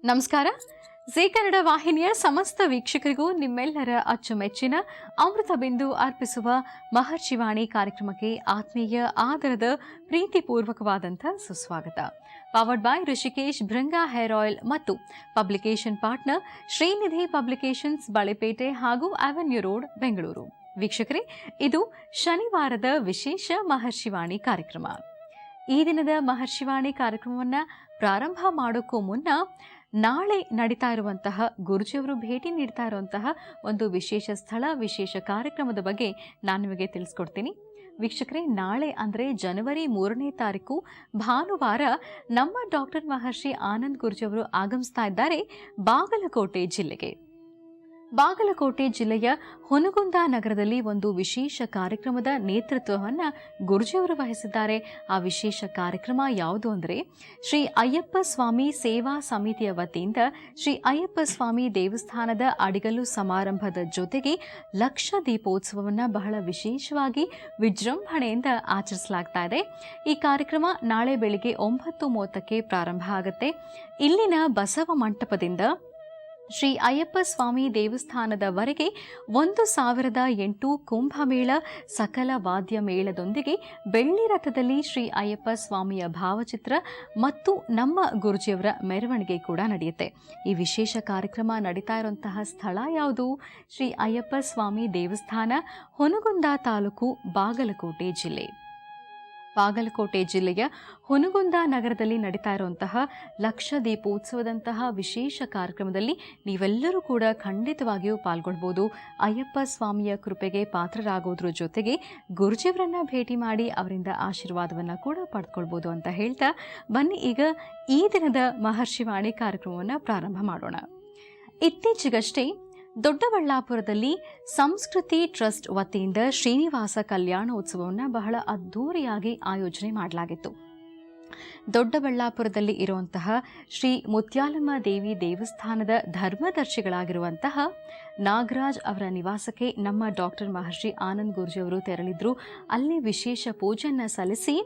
ನಮಸ್ಕಾರ. ಜಿ ಕನ್ನಡ ವಾಹಿನಿಯ ಸಮಸ್ತ ವೀಕ್ಷಕರಿಗೂ ನಿಮ್ಮೆಲ್ಲರ ಅಚ್ಚುಮೆಚ್ಚಿನ ಅಮೃತ ಬಿಂದು ಅರ್ಪಿಸುವ ಮಹರ್ಷಿವಾಣಿ ಕಾರ್ಯಕ್ರಮಕ್ಕೆ ಆತ್ಮೀಯ ಆದರದ ಪ್ರೀತಿಪೂರ್ವಕವಾದಂಥ ಸುಸ್ವಾಗತ. Powered by Hrishikesh Bhringa hair oil ಮತ್ತು publication partner Shrinidhi publications, Balepete ಹಾಗೂ ಅವೆನ್ಯೂ ರೋಡ್, ಬೆಂಗಳೂರು. ವೀಕ್ಷಕರೇ, ಇದು ಶನಿವಾರದ ವಿಶೇಷ ಮಹರ್ಷಿವಾಣಿ ಕಾರ್ಯಕ್ರಮ. ಈ ದಿನದ ಮಹರ್ಷಿವಾಣಿ ಕಾರ್ಯಕ್ರಮವನ್ನು ಪ್ರಾರಂಭ ಮಾಡೋಕ್ಕೂ ಮುನ್ನ ನಾಳೆ ನಡೀತಾ ಇರುವಂತಹ ಗುರುಜಿಯವರು ಭೇಟಿ ನೀಡ್ತಾ ಇರುವಂತಹ ಒಂದು ವಿಶೇಷ ಸ್ಥಳ, ವಿಶೇಷ ಕಾರ್ಯಕ್ರಮದ ಬಗ್ಗೆ ನಾನು ನಿಮಗೆ ತಿಳಿಸ್ಕೊಡ್ತೀನಿ. ವೀಕ್ಷಕರೇ, ನಾಳೆ ಅಂದರೆ ಜನವರಿ 3ನೇ ತಾರೀಕು ಭಾನುವಾರ ನಮ್ಮ ಡಾಕ್ಟರ್ ಮಹರ್ಷಿ ಆನಂದ್ ಗುರುಜಿಯವರು ಆಗಮಿಸ್ತಾ ಇದ್ದಾರೆ ಬಾಗಲಕೋಟೆ ಜಿಲ್ಲೆಗೆ. ಬಾಗಲಕೋಟೆ ಜಿಲ್ಲೆಯ ಹುನಗುಂದ ನಗರದಲ್ಲಿ ಒಂದು ವಿಶೇಷ ಕಾರ್ಯಕ್ರಮದ ನೇತೃತ್ವವನ್ನು ಗುರುಜಿಯವರು ವಹಿಸಿದ್ದಾರೆ. ಆ ವಿಶೇಷ ಕಾರ್ಯಕ್ರಮ ಯಾವುದು ಅಂದರೆ, ಶ್ರೀ ಅಯ್ಯಪ್ಪ ಸ್ವಾಮಿ ಸೇವಾ ಸಮಿತಿಯ ವತಿಯಿಂದ ಶ್ರೀ ಅಯ್ಯಪ್ಪ ಸ್ವಾಮಿ ದೇವಸ್ಥಾನದ ಅಡಿಗಲ್ಲು ಸಮಾರಂಭದ ಜೊತೆಗೆ ಲಕ್ಷ ದೀಪೋತ್ಸವವನ್ನು ಬಹಳ ವಿಶೇಷವಾಗಿ ವಿಜೃಂಭಣೆಯಿಂದ ಆಚರಿಸಲಾಗ್ತಾ ಇದೆ. ಈ ಕಾರ್ಯಕ್ರಮ ನಾಳೆ ಬೆಳಿಗ್ಗೆ 9:30ಕ್ಕೆ ಪ್ರಾರಂಭ ಆಗುತ್ತೆ. ಇಲ್ಲಿನ ಬಸವ ಮಂಟಪದಿಂದ ಶ್ರೀ ಅಯ್ಯಪ್ಪ ಸ್ವಾಮಿ ದೇವಸ್ಥಾನದವರೆಗೆ 1008 ಕುಂಭಮೇಳ ಸಕಲ ವಾದ್ಯ ಮೇಳದೊಂದಿಗೆ ಬೆಳ್ಳಿ ರಥದಲ್ಲಿ ಶ್ರೀ ಅಯ್ಯಪ್ಪ ಸ್ವಾಮಿಯ ಭಾವಚಿತ್ರ ಮತ್ತು ನಮ್ಮ ಗುರುಜಿಯವರ ಮೆರವಣಿಗೆ ಕೂಡ ನಡೆಯುತ್ತೆ. ಈ ವಿಶೇಷ ಕಾರ್ಯಕ್ರಮ ನಡೀತಾ ಇರುವಂತಹ ಸ್ಥಳ ಯಾವುದು? ಶ್ರೀ ಅಯ್ಯಪ್ಪ ಸ್ವಾಮಿ ದೇವಸ್ಥಾನ, ಹುನಗುಂದ ತಾಲೂಕು, ಬಾಗಲಕೋಟೆ ಜಿಲ್ಲೆ. ಬಾಗಲಕೋಟೆ ಜಿಲ್ಲೆಯ ಹುನಗುಂದ ನಗರದಲ್ಲಿ ನಡೀತಾ ಇರುವಂತಹ ಲಕ್ಷ ದೀಪೋತ್ಸವದಂತಹ ವಿಶೇಷ ಕಾರ್ಯಕ್ರಮದಲ್ಲಿ ನೀವೆಲ್ಲರೂ ಕೂಡ ಖಂಡಿತವಾಗಿಯೂ ಪಾಲ್ಗೊಳ್ಬೋದು. ಅಯ್ಯಪ್ಪ ಸ್ವಾಮಿಯ ಕೃಪೆಗೆ ಪಾತ್ರರಾಗೋದ್ರ ಜೊತೆಗೆ ಗುರುಜಿಯವರನ್ನ ಭೇಟಿ ಮಾಡಿ ಅವರಿಂದ ಆಶೀರ್ವಾದವನ್ನು ಕೂಡ ಪಡ್ಕೊಳ್ಬೋದು ಅಂತ ಹೇಳ್ತಾ, ಬನ್ನಿ ಈಗ ಈ ದಿನದ ಮಹರ್ಷಿವಾಣಿ ಕಾರ್ಯಕ್ರಮವನ್ನು ಪ್ರಾರಂಭ ಮಾಡೋಣ. ಇತ್ತೀಚೆಗಷ್ಟೇ ದೊಡ್ಡಬಳ್ಳಾಪುರದಲ್ಲಿ ಸಂಸ್ಕೃತಿ ಟ್ರಸ್ಟ್ ವತಿಯಿಂದ ಶ್ರೀನಿವಾಸ ಕಲ್ಯಾಣೋತ್ಸವವನ್ನು ಬಹಳ ಅದ್ಧೂರಿಯಾಗಿ ಆಯೋಜನೆ ಮಾಡಲಾಗಿತ್ತು. ದೊಡ್ಡಬಳ್ಳಾಪುರದಲ್ಲಿ ಇರುವಂತಹ ಶ್ರೀ ಮುತ್ಯಾಲಮ್ಮ ದೇವಿ ದೇವಸ್ಥಾನದ ಧರ್ಮದರ್ಶಿಗಳಾಗಿರುವಂತಹ ನಾಗರಾಜ್ ಅವರ ನಿವಾಸಕ್ಕೆ ನಮ್ಮ ಡಾಕ್ಟರ್ ಮಹರ್ಷಿ ಆನಂದ್ ಗುರುಜಿಯವರು ತೆರಳಿದ್ರು. ಅಲ್ಲಿ ವಿಶೇಷ ಪೂಜೆಯನ್ನು ಸಲ್ಲಿಸಿ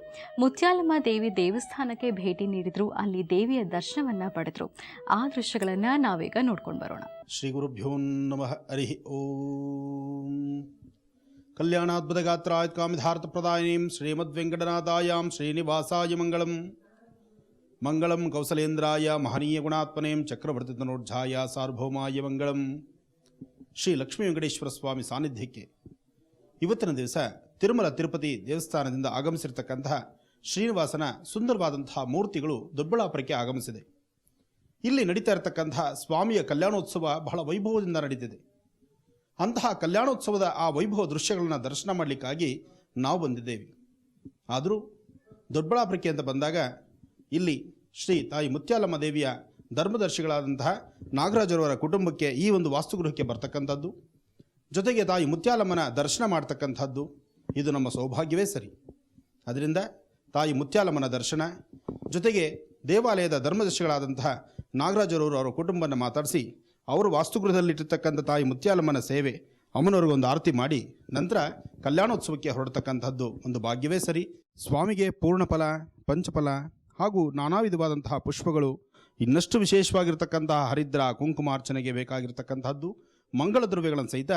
ಮುತ್ಯಾಲಮ್ಮ ದೇವಿ ದೇವಸ್ಥಾನಕ್ಕೆ ಭೇಟಿ ನೀಡಿದ್ರು. ಅಲ್ಲಿ ದೇವಿಯ ದರ್ಶನವನ್ನ ಪಡೆದ್ರು. ಆ ದೃಶ್ಯಗಳನ್ನು ನಾವೀಗ ನೋಡ್ಕೊಂಡು ಬರೋಣ. ಶ್ರೀ ಗುರುಭ್ಯೋ ನಮಃ. ಹರಿ ಓಂ. ಕಲ್ಯಾಣಾದ್ಭುತ ಗಾತ್ರಾಯ ಕಾಮಿಧಾರ್ಥ ಪ್ರದಾಯಿನೀಂ ಶ್ರೀಮದ್ವೆಂಕಟನಾಥಾಯಾಂ ಶ್ರೀನಿವಾಸಾಯ ಮಂಗಳಂ. ಮಂಗಳಂ ಕೌಸಲೇಂದ್ರಾಯ ಮಹನೀಯ ಗುಣಾತ್ಮನೇಂ ಚಕ್ರವರ್ತಿತನೋರ್ಜಾಯ ಸಾರ್ವಭೌಮಾಯ ಮಂಗಳಂ. ಶ್ರೀ ಲಕ್ಷ್ಮೀ ವೆಂಕಟೇಶ್ವರ ಸ್ವಾಮಿ ಸಾನ್ನಿಧ್ಯಕ್ಕೆ ಇವತ್ತಿನ ದಿವಸ ತಿರುಮಲ ತಿರುಪತಿ ದೇವಸ್ಥಾನದಿಂದ ಆಗಮಿಸಿರ್ತಕ್ಕಂತಹ ಶ್ರೀನಿವಾಸನ ಸುಂದರವಾದಂತಹ ಮೂರ್ತಿಗಳು ದೊಡ್ಡಬಳ್ಳಾಪುರಕ್ಕೆ ಆಗಮಿಸಿದೆ. ಇಲ್ಲಿ ನಡೀತಾ ಇರತಕ್ಕಂತಹ ಸ್ವಾಮಿಯ ಕಲ್ಯಾಣೋತ್ಸವ ಬಹಳ ವೈಭವದಿಂದ ನಡೀತಿದೆ. ಅಂತಹ ಕಲ್ಯಾಣೋತ್ಸವದ ಆ ವೈಭವ ದೃಶ್ಯಗಳನ್ನು ದರ್ಶನ ಮಾಡಲಿಕ್ಕಾಗಿ ನಾವು ಬಂದಿದ್ದೇವೆ. ಆದರೂ ದೊಡ್ಡಬಳ್ಳಾಪುರಕ್ಕೆ ಅಂತ ಬಂದಾಗ ಇಲ್ಲಿ ಶ್ರೀ ತಾಯಿ ಮುತ್ಯಾಲಮ್ಮ ದೇವಿಯ ಧರ್ಮದರ್ಶಿಗಳಾದಂತಹ ನಾಗರಾಜರವರ ಕುಟುಂಬಕ್ಕೆ ಈ ಒಂದು ವಾಸ್ತುಗೃಹಕ್ಕೆ ಬರ್ತಕ್ಕಂಥದ್ದು, ಜೊತೆಗೆ ತಾಯಿ ಮುತ್ಯಾಲಮ್ಮನ ದರ್ಶನ ಮಾಡ್ತಕ್ಕಂಥದ್ದು ಇದು ನಮ್ಮ ಸೌಭಾಗ್ಯವೇ ಸರಿ. ಅದರಿಂದ ತಾಯಿ ಮುತ್ಯಾಲಮ್ಮನ ದರ್ಶನ ಜೊತೆಗೆ ದೇವಾಲಯದ ಧರ್ಮದರ್ಶಿಗಳಾದಂತಹ ನಾಗರಾಜರವರು ಅವರ ಕುಟುಂಬನ ಮಾತಾಡಿಸಿ ಅವರು ವಾಸ್ತುಗೃಹದಲ್ಲಿಟ್ಟಿರ್ತಕ್ಕಂಥ ತಾಯಿ ಮುತ್ಯಾಲಮ್ಮನ ಸೇವೆ, ಅಮ್ಮನವ್ರಿಗೊಂದು ಆರತಿ ಮಾಡಿ ನಂತರ ಕಲ್ಯಾಣೋತ್ಸವಕ್ಕೆ ಹೊರಡ್ತಕ್ಕಂಥದ್ದು ಒಂದು ಭಾಗ್ಯವೇ ಸರಿ. ಸ್ವಾಮಿಗೆ ಪೂರ್ಣಫಲ, ಪಂಚಫಲ ಹಾಗೂ ನಾನಾ ವಿಧವಾದಂತಹ ಪುಷ್ಪಗಳು, ಇನ್ನಷ್ಟು ವಿಶೇಷವಾಗಿರ್ತಕ್ಕಂತಹ ಹರಿದ್ರ ಕುಂಕುಮಾರ್ಚನೆಗೆ ಬೇಕಾಗಿರ್ತಕ್ಕಂಥದ್ದು ಮಂಗಳ ದ್ರವ್ಯಗಳನ್ನು ಸಹಿತ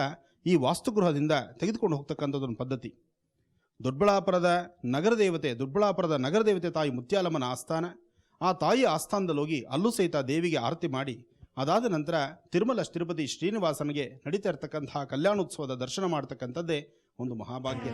ಈ ವಾಸ್ತುಗೃಹದಿಂದ ತೆಗೆದುಕೊಂಡು ಹೋಗ್ತಕ್ಕಂಥದ್ದೊಂದು ಪದ್ಧತಿ. ದೊಡ್ಡಬಳ್ಳಾಪುರದ ನಗರದೇವತೆ ತಾಯಿ ಮುತ್ಯಾಲಮ್ಮನ ಆಸ್ಥಾನ. ಆ ತಾಯಿಯ ಆಸ್ಥಾನದಲ್ಲಿ ಹೋಗಿ ಅಲ್ಲೂ ಸಹಿತ ದೇವಿಗೆ ಆರತಿ ಮಾಡಿ ಅದಾದ ನಂತರ ತಿರುಮಲ ತಿರುಪತಿ ಶ್ರೀನಿವಾಸನಿಗೆ ನಡೀತಾ ಇರತಕ್ಕಂತಹ ಕಲ್ಯಾಣೋತ್ಸವದ ದರ್ಶನ ಮಾಡ್ತಕ್ಕಂಥದ್ದೇ ಒಂದು ಮಹಾಭಾಗ್ಯ.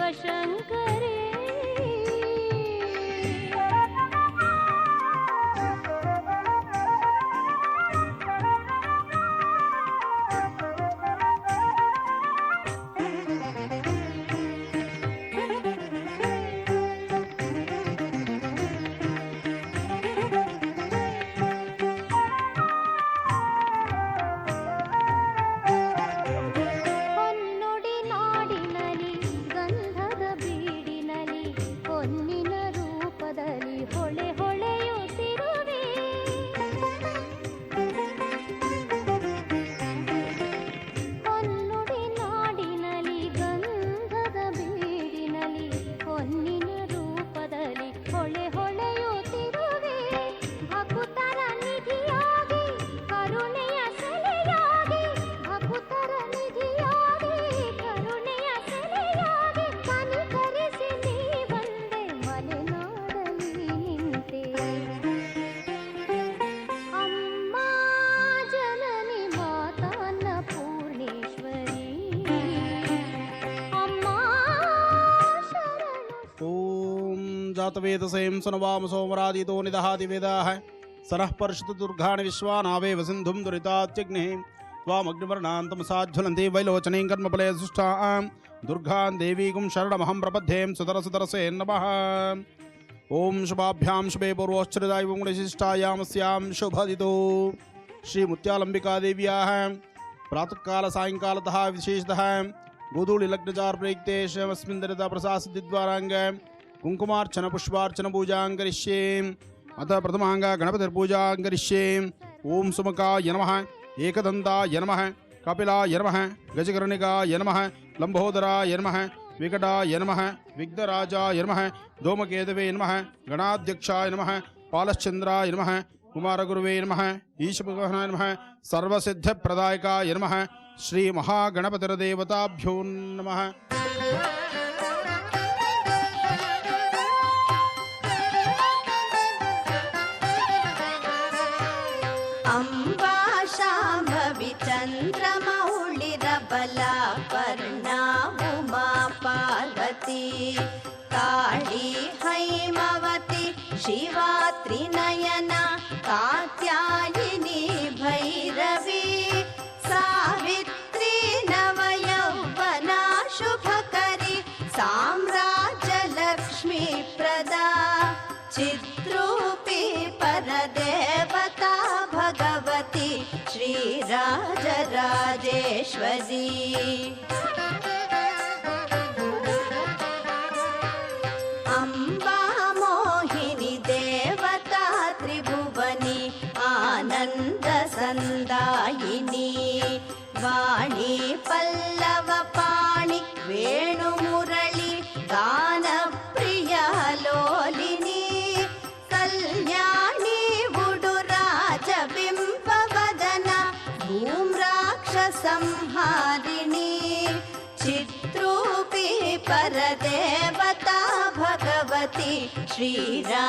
ಶಿವಶಂಕರೇ. जातवेदसें सुनवाम सोमरादितो निदहाति वेदाः सरः पर्षतु दुर्गाणि विश्वानावेव सिन्धुं दुरितात्यग्निः त्वामग्निवर्णां तमसाज्ज्वलन्ति वैलोचनीं कर्मफले सुष्ठां दुर्गां देवीं शरणमहं प्रपद्ये सुतरसुतरसे नमः। ओं शुभाभ्यां शुभे पूर्वोश्चरिदाय गुणशिष्टायामस्यां शुभदितो श्री मुत्यालम्बिकादेव्याः प्रातःकाल सायंकालतः विशेषतः गोधूलिलग्नचार प्रयुक्ते श्रमस्मिन् दरिता प्रसासिद्धिद्वाराङ्ग कुङ्कुमार्चन पुष्पार्चन पूजां करिष्ये। अथ प्रथमाङ्ग गणपतिर्पूजां करिष्ये। ओं सुमुखाय नमः, एकदन्ताय नमः, कपिलाय नमः, गजकर्णिकाय नमः, लम्बोदराय नमः, विकटाय नमः, विघ्नराजाय नमः, धूमकेतवे नमः, गणाध्यक्षाय नमः, पालश्चन्द्राय नमः, कुमारगुरुवे नमः, ईशभगवानाय नमः, सर्वसिद्धिप्रदायकाय नमः, श्री महागणपतिर्देवताभ्यो नमः। अम्बा शाम्भवी चन्द्रमौळिरबला पर्णा उमा पार्वती काळी हैमवती शिवा त्रिनयना कात्यायिनी भैरवी सावित्री नवयौवना शुभकरी साम्राज्यलक्ष्मी प्रदा चिद्रूपी परदेवता भगवती श्रीराजराजेश्वरी अम्बा मोहिनी देवता त्रिभुवनी आनन्दसन्दायिनी वाणी पल्लवपाणि वेणुमुरळि गानप्रिया लोलिनी कल्याणी बुडुराजबिम्बवदना धूम्राक्षसंहारिणी चिद्रूपी परदेवता भगवती श्रीराजराजेश्वरी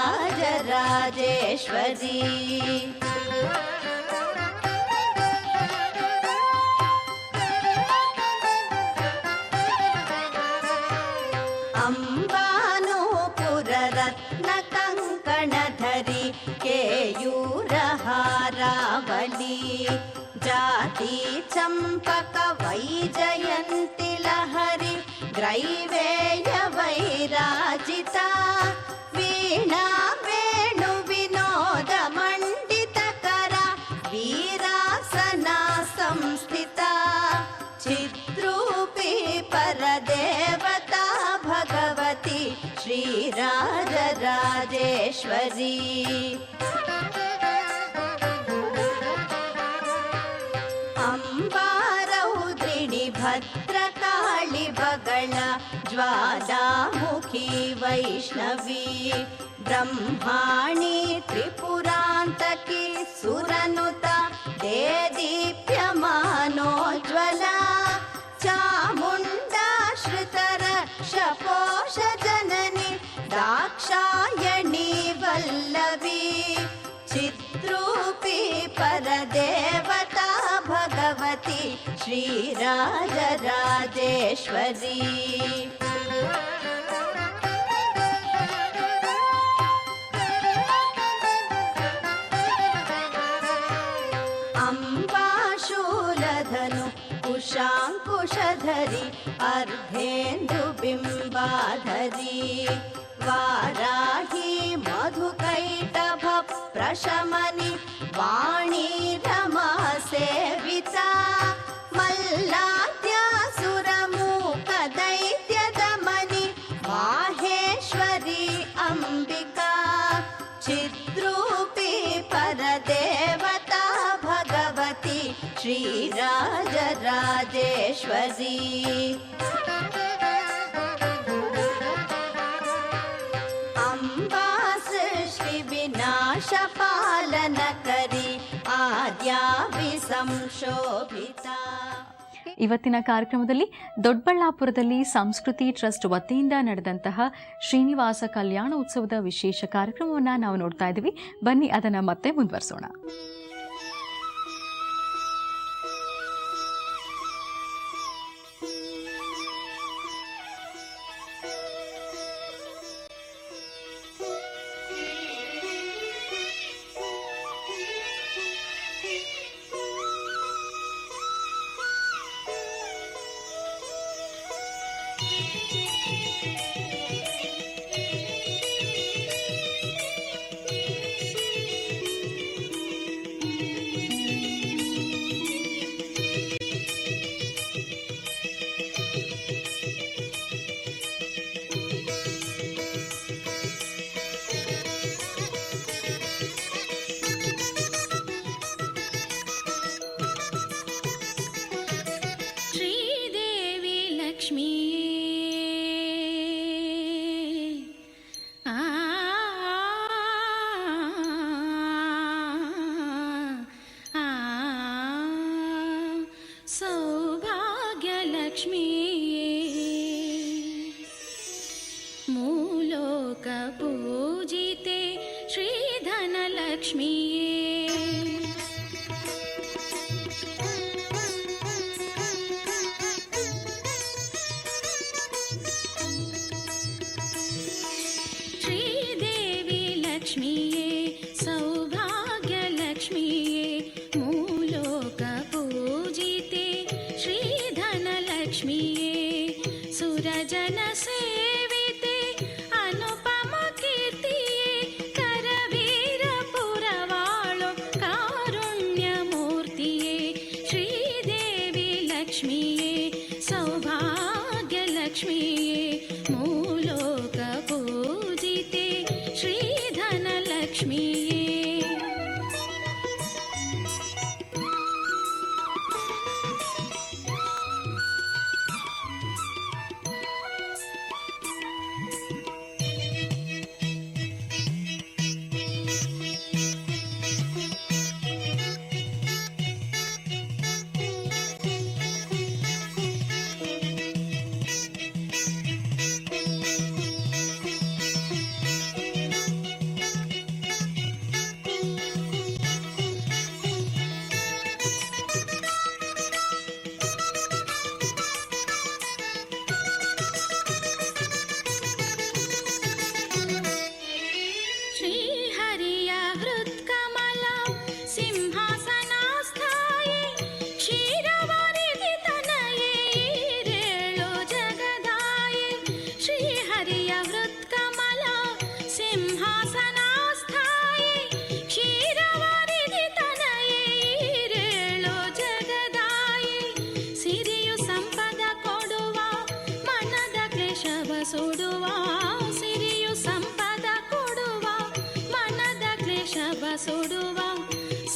अम्बानूपुररत्नकङ्कणधरी केयूरहारावली जाति चम्पक वैजयन्ति लहरी ग्रैवेय वैराजिता वीणा वेणु विनोद मण्डितकरा वीरासना संस्थिता चिद्रूपी परदेवता भगवती श्रीराजराजेश्वरी अम्बारौद्रिणी भद्रकाळि बगळ ज्वालामुखी वैष्णवी ब्रह्माणी त्रिपुरान्तकी सुरनुता देदीप्यमानोज्ज्वला चामुण्डा श्रुतरक्षपोषजननी दाक्षायणी वल्लवी चिद्रूपी परदेवता भगवती श्रीराजराजेश्वरी धरि अर्धेन्दुबिम्बाधरी वाराही मधुकैटभ प्रशमनि वाणी रमा सेविता मल्लाद्यासुरमूक दैत्यदमनि माहेश्वरी अंबिका चिद्रूपी परदेवता भगवती श्रीराजराजेश्वरी अम्बा सृष्टि विनाश पालन करी आद्याभि संशोभिता. ಇವತ್ತಿನ ಕಾರ್ಯಕ್ರಮದಲ್ಲಿ ದೊಡ್ಡಬಳ್ಳಾಪುರದಲ್ಲಿ ಸಂಸ್ಕೃತಿ ಟ್ರಸ್ಟ್ ವತಿಯಿಂದ ನಡೆದಂತಹ ಶ್ರೀನಿವಾಸ ಕಲ್ಯಾಣ ಉತ್ಸವದ ವಿಶೇಷ ಕಾರ್ಯಕ್ರಮವನ್ನು ನಾವು ನೋಡ್ತಾ ಇದ್ದೀವಿ. ಬನ್ನಿ ಅದನ್ನು ಮತ್ತೆ ಮುಂದುವರಿಸೋಣ.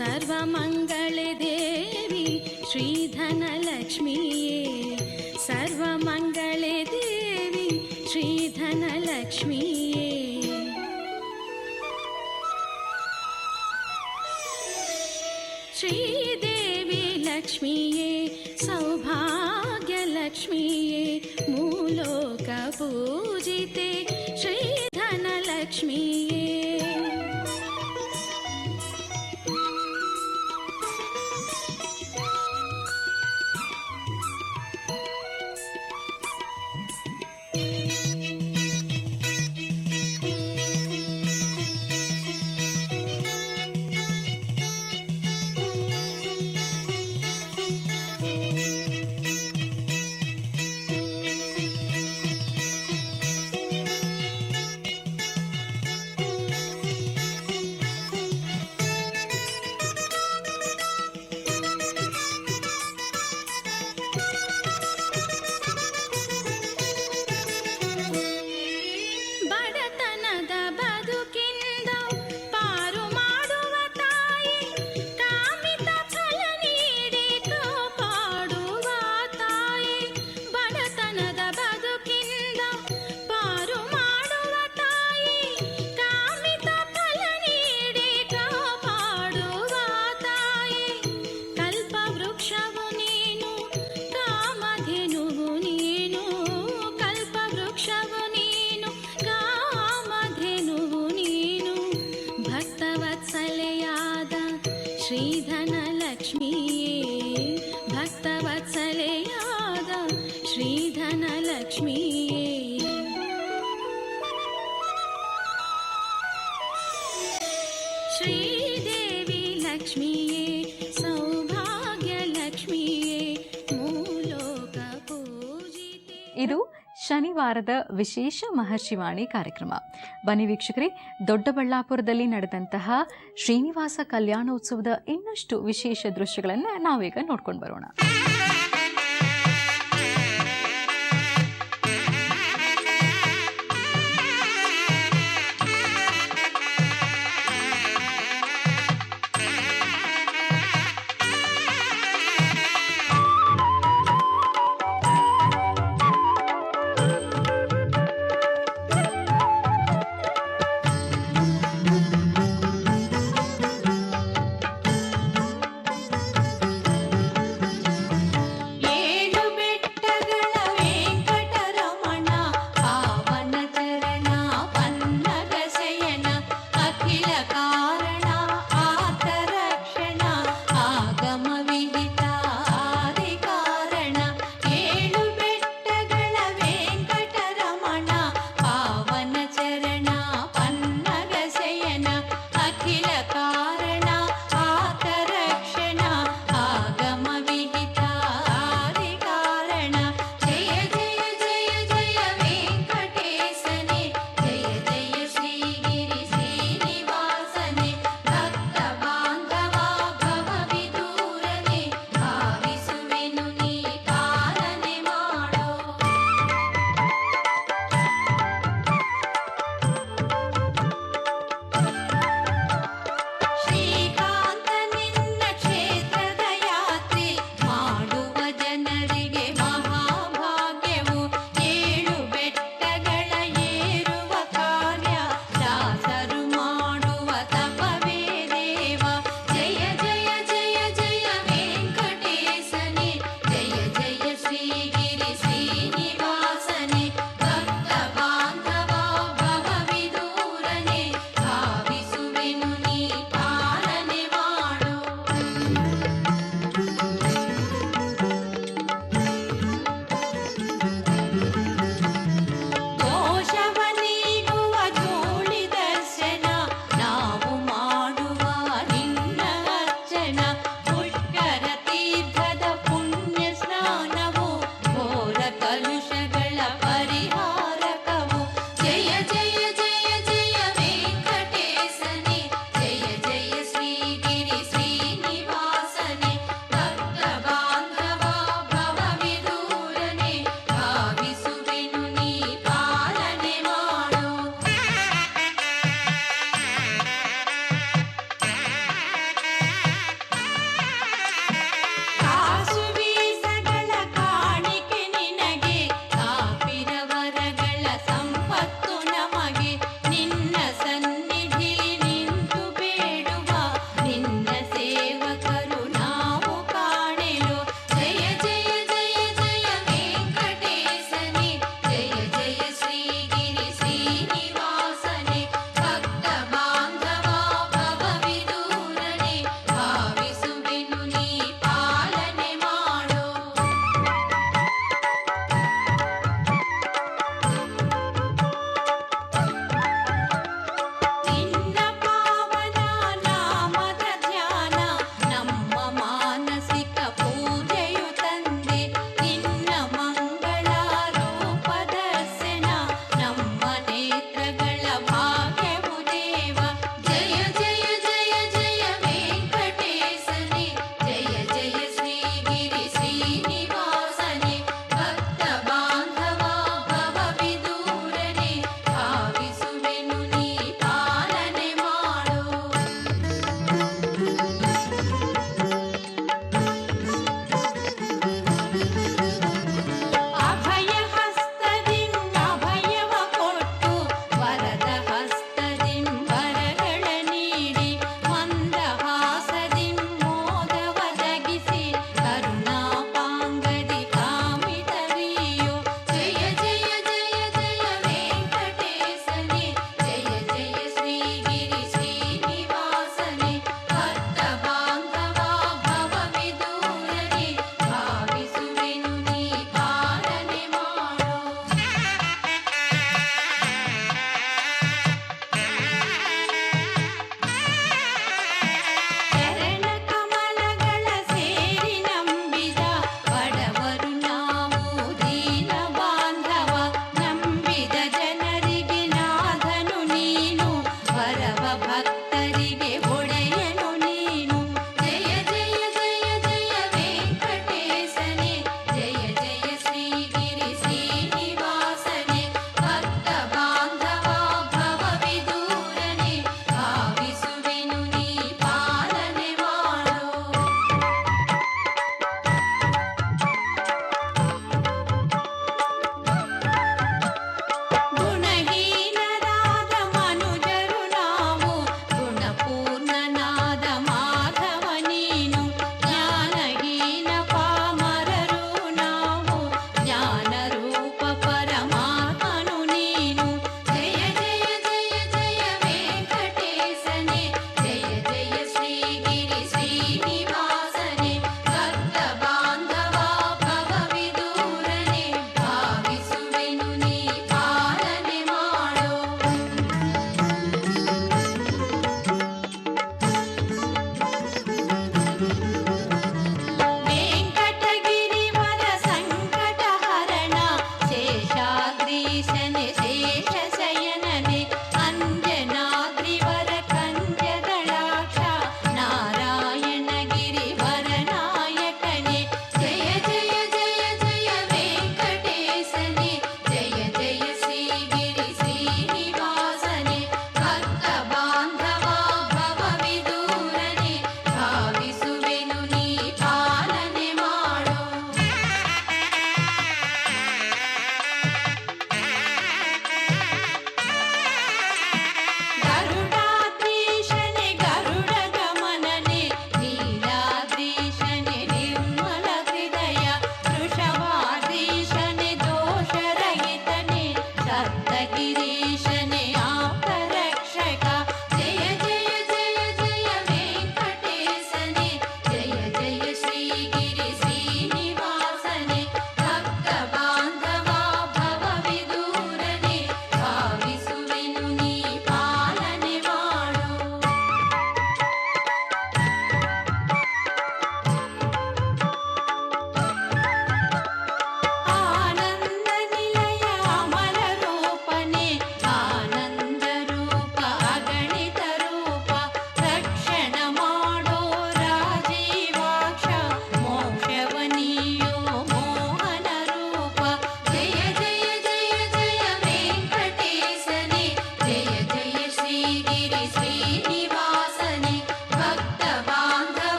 सर्वमङ्गले देवी श्रीधनलक्ष्मीये सर्वमङ्गले देवी श्रीधनलक्ष्मीये श्रीदेवी लक्ष्मीये सौभाग्यलक्ष्मीये मूलोकपूजिते श्रीधनलक्ष्मीये ಲಕ್ಷ್ಮಿಯೇ ಶ್ರೀದೇವಿ ಲಕ್ಷ್ಮಿಯೇ ಸೌಭಾಗ್ಯ ಲಕ್ಷ್ಮಿಯೇ ಮೂಲೋಕ ಪೂಜಿತೆ. ಇದು ಶನಿವಾರದ ವಿಶೇಷ ಮಹರ್ಷಿವಾಣಿ ಕಾರ್ಯಕ್ರಮ. ಬನ್ನಿ ವೀಕ್ಷಕರೇ, ದೊಡ್ಡಬಳ್ಳಾಪುರದಲ್ಲಿ ನಡೆದಂತಹ ಶ್ರೀನಿವಾಸ ಕಲ್ಯಾಣೋತ್ಸವದ ಇನ್ನಷ್ಟು ವಿಶೇಷ ದೃಶ್ಯಗಳನ್ನು ನಾವೀಗ ನೋಡ್ಕೊಂಡು ಬರೋಣ.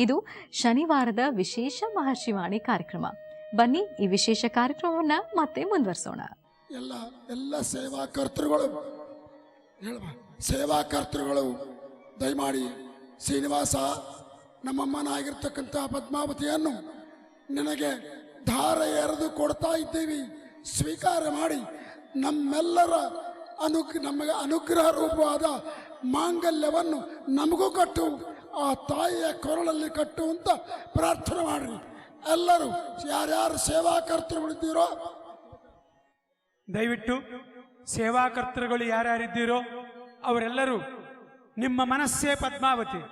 ಇದು ಶನಿವಾರದ ವಿಶೇಷ ಮಹರ್ಷಿವಾಣಿ ಕಾರ್ಯಕ್ರಮ. ಬನ್ನಿ ಈ ವಿಶೇಷ ಕಾರ್ಯಕ್ರಮವನ್ನು ಮತ್ತೆ ಮುಂದುವರಿಸೋಣ. ಎಲ್ಲ ಸೇವಾಕರ್ತೃಗಳು ದಯಮಾಡಿ ಶ್ರೀನಿವಾಸ, ನಮ್ಮಮ್ಮನಾಗಿರ್ತಕ್ಕಂಥ ಪದ್ಮಾವತಿಯನ್ನು ನಿನಗೆ ಧಾರೆ ಎರೆದು ಕೊಡ್ತಾ ಇದ್ದೀವಿ, ಸ್ವೀಕಾರ ಮಾಡಿ ನಮ್ಮೆಲ್ಲರ ನಮಗೆ ಅನುಗ್ರಹ ರೂಪವಾದ ಮಾಂಗಲ್ಯವನ್ನು ನಮಗೂ ಕಟ್ಟು, ಆ ತಾಯಿಯ ಕೊರಳಲ್ಲಿ ಕಟ್ಟು ಅಂತ ಪ್ರಾರ್ಥನೆ ಮಾಡ್ರಿ. ಎಲ್ಲರೂ ಯಾರ್ಯಾರು ಸೇವಾಕರ್ತೃಗಳಿದ್ದೀರೋ ದಯವಿಟ್ಟು ಸೇವಾಕರ್ತೃಗಳು ಯಾರ್ಯಾರಿದ್ದೀರೋ ಅವರೆಲ್ಲರೂ ನಿಮ್ಮ ಮನಸ್ಸೇ ಪದ್ಮಾವತಿ,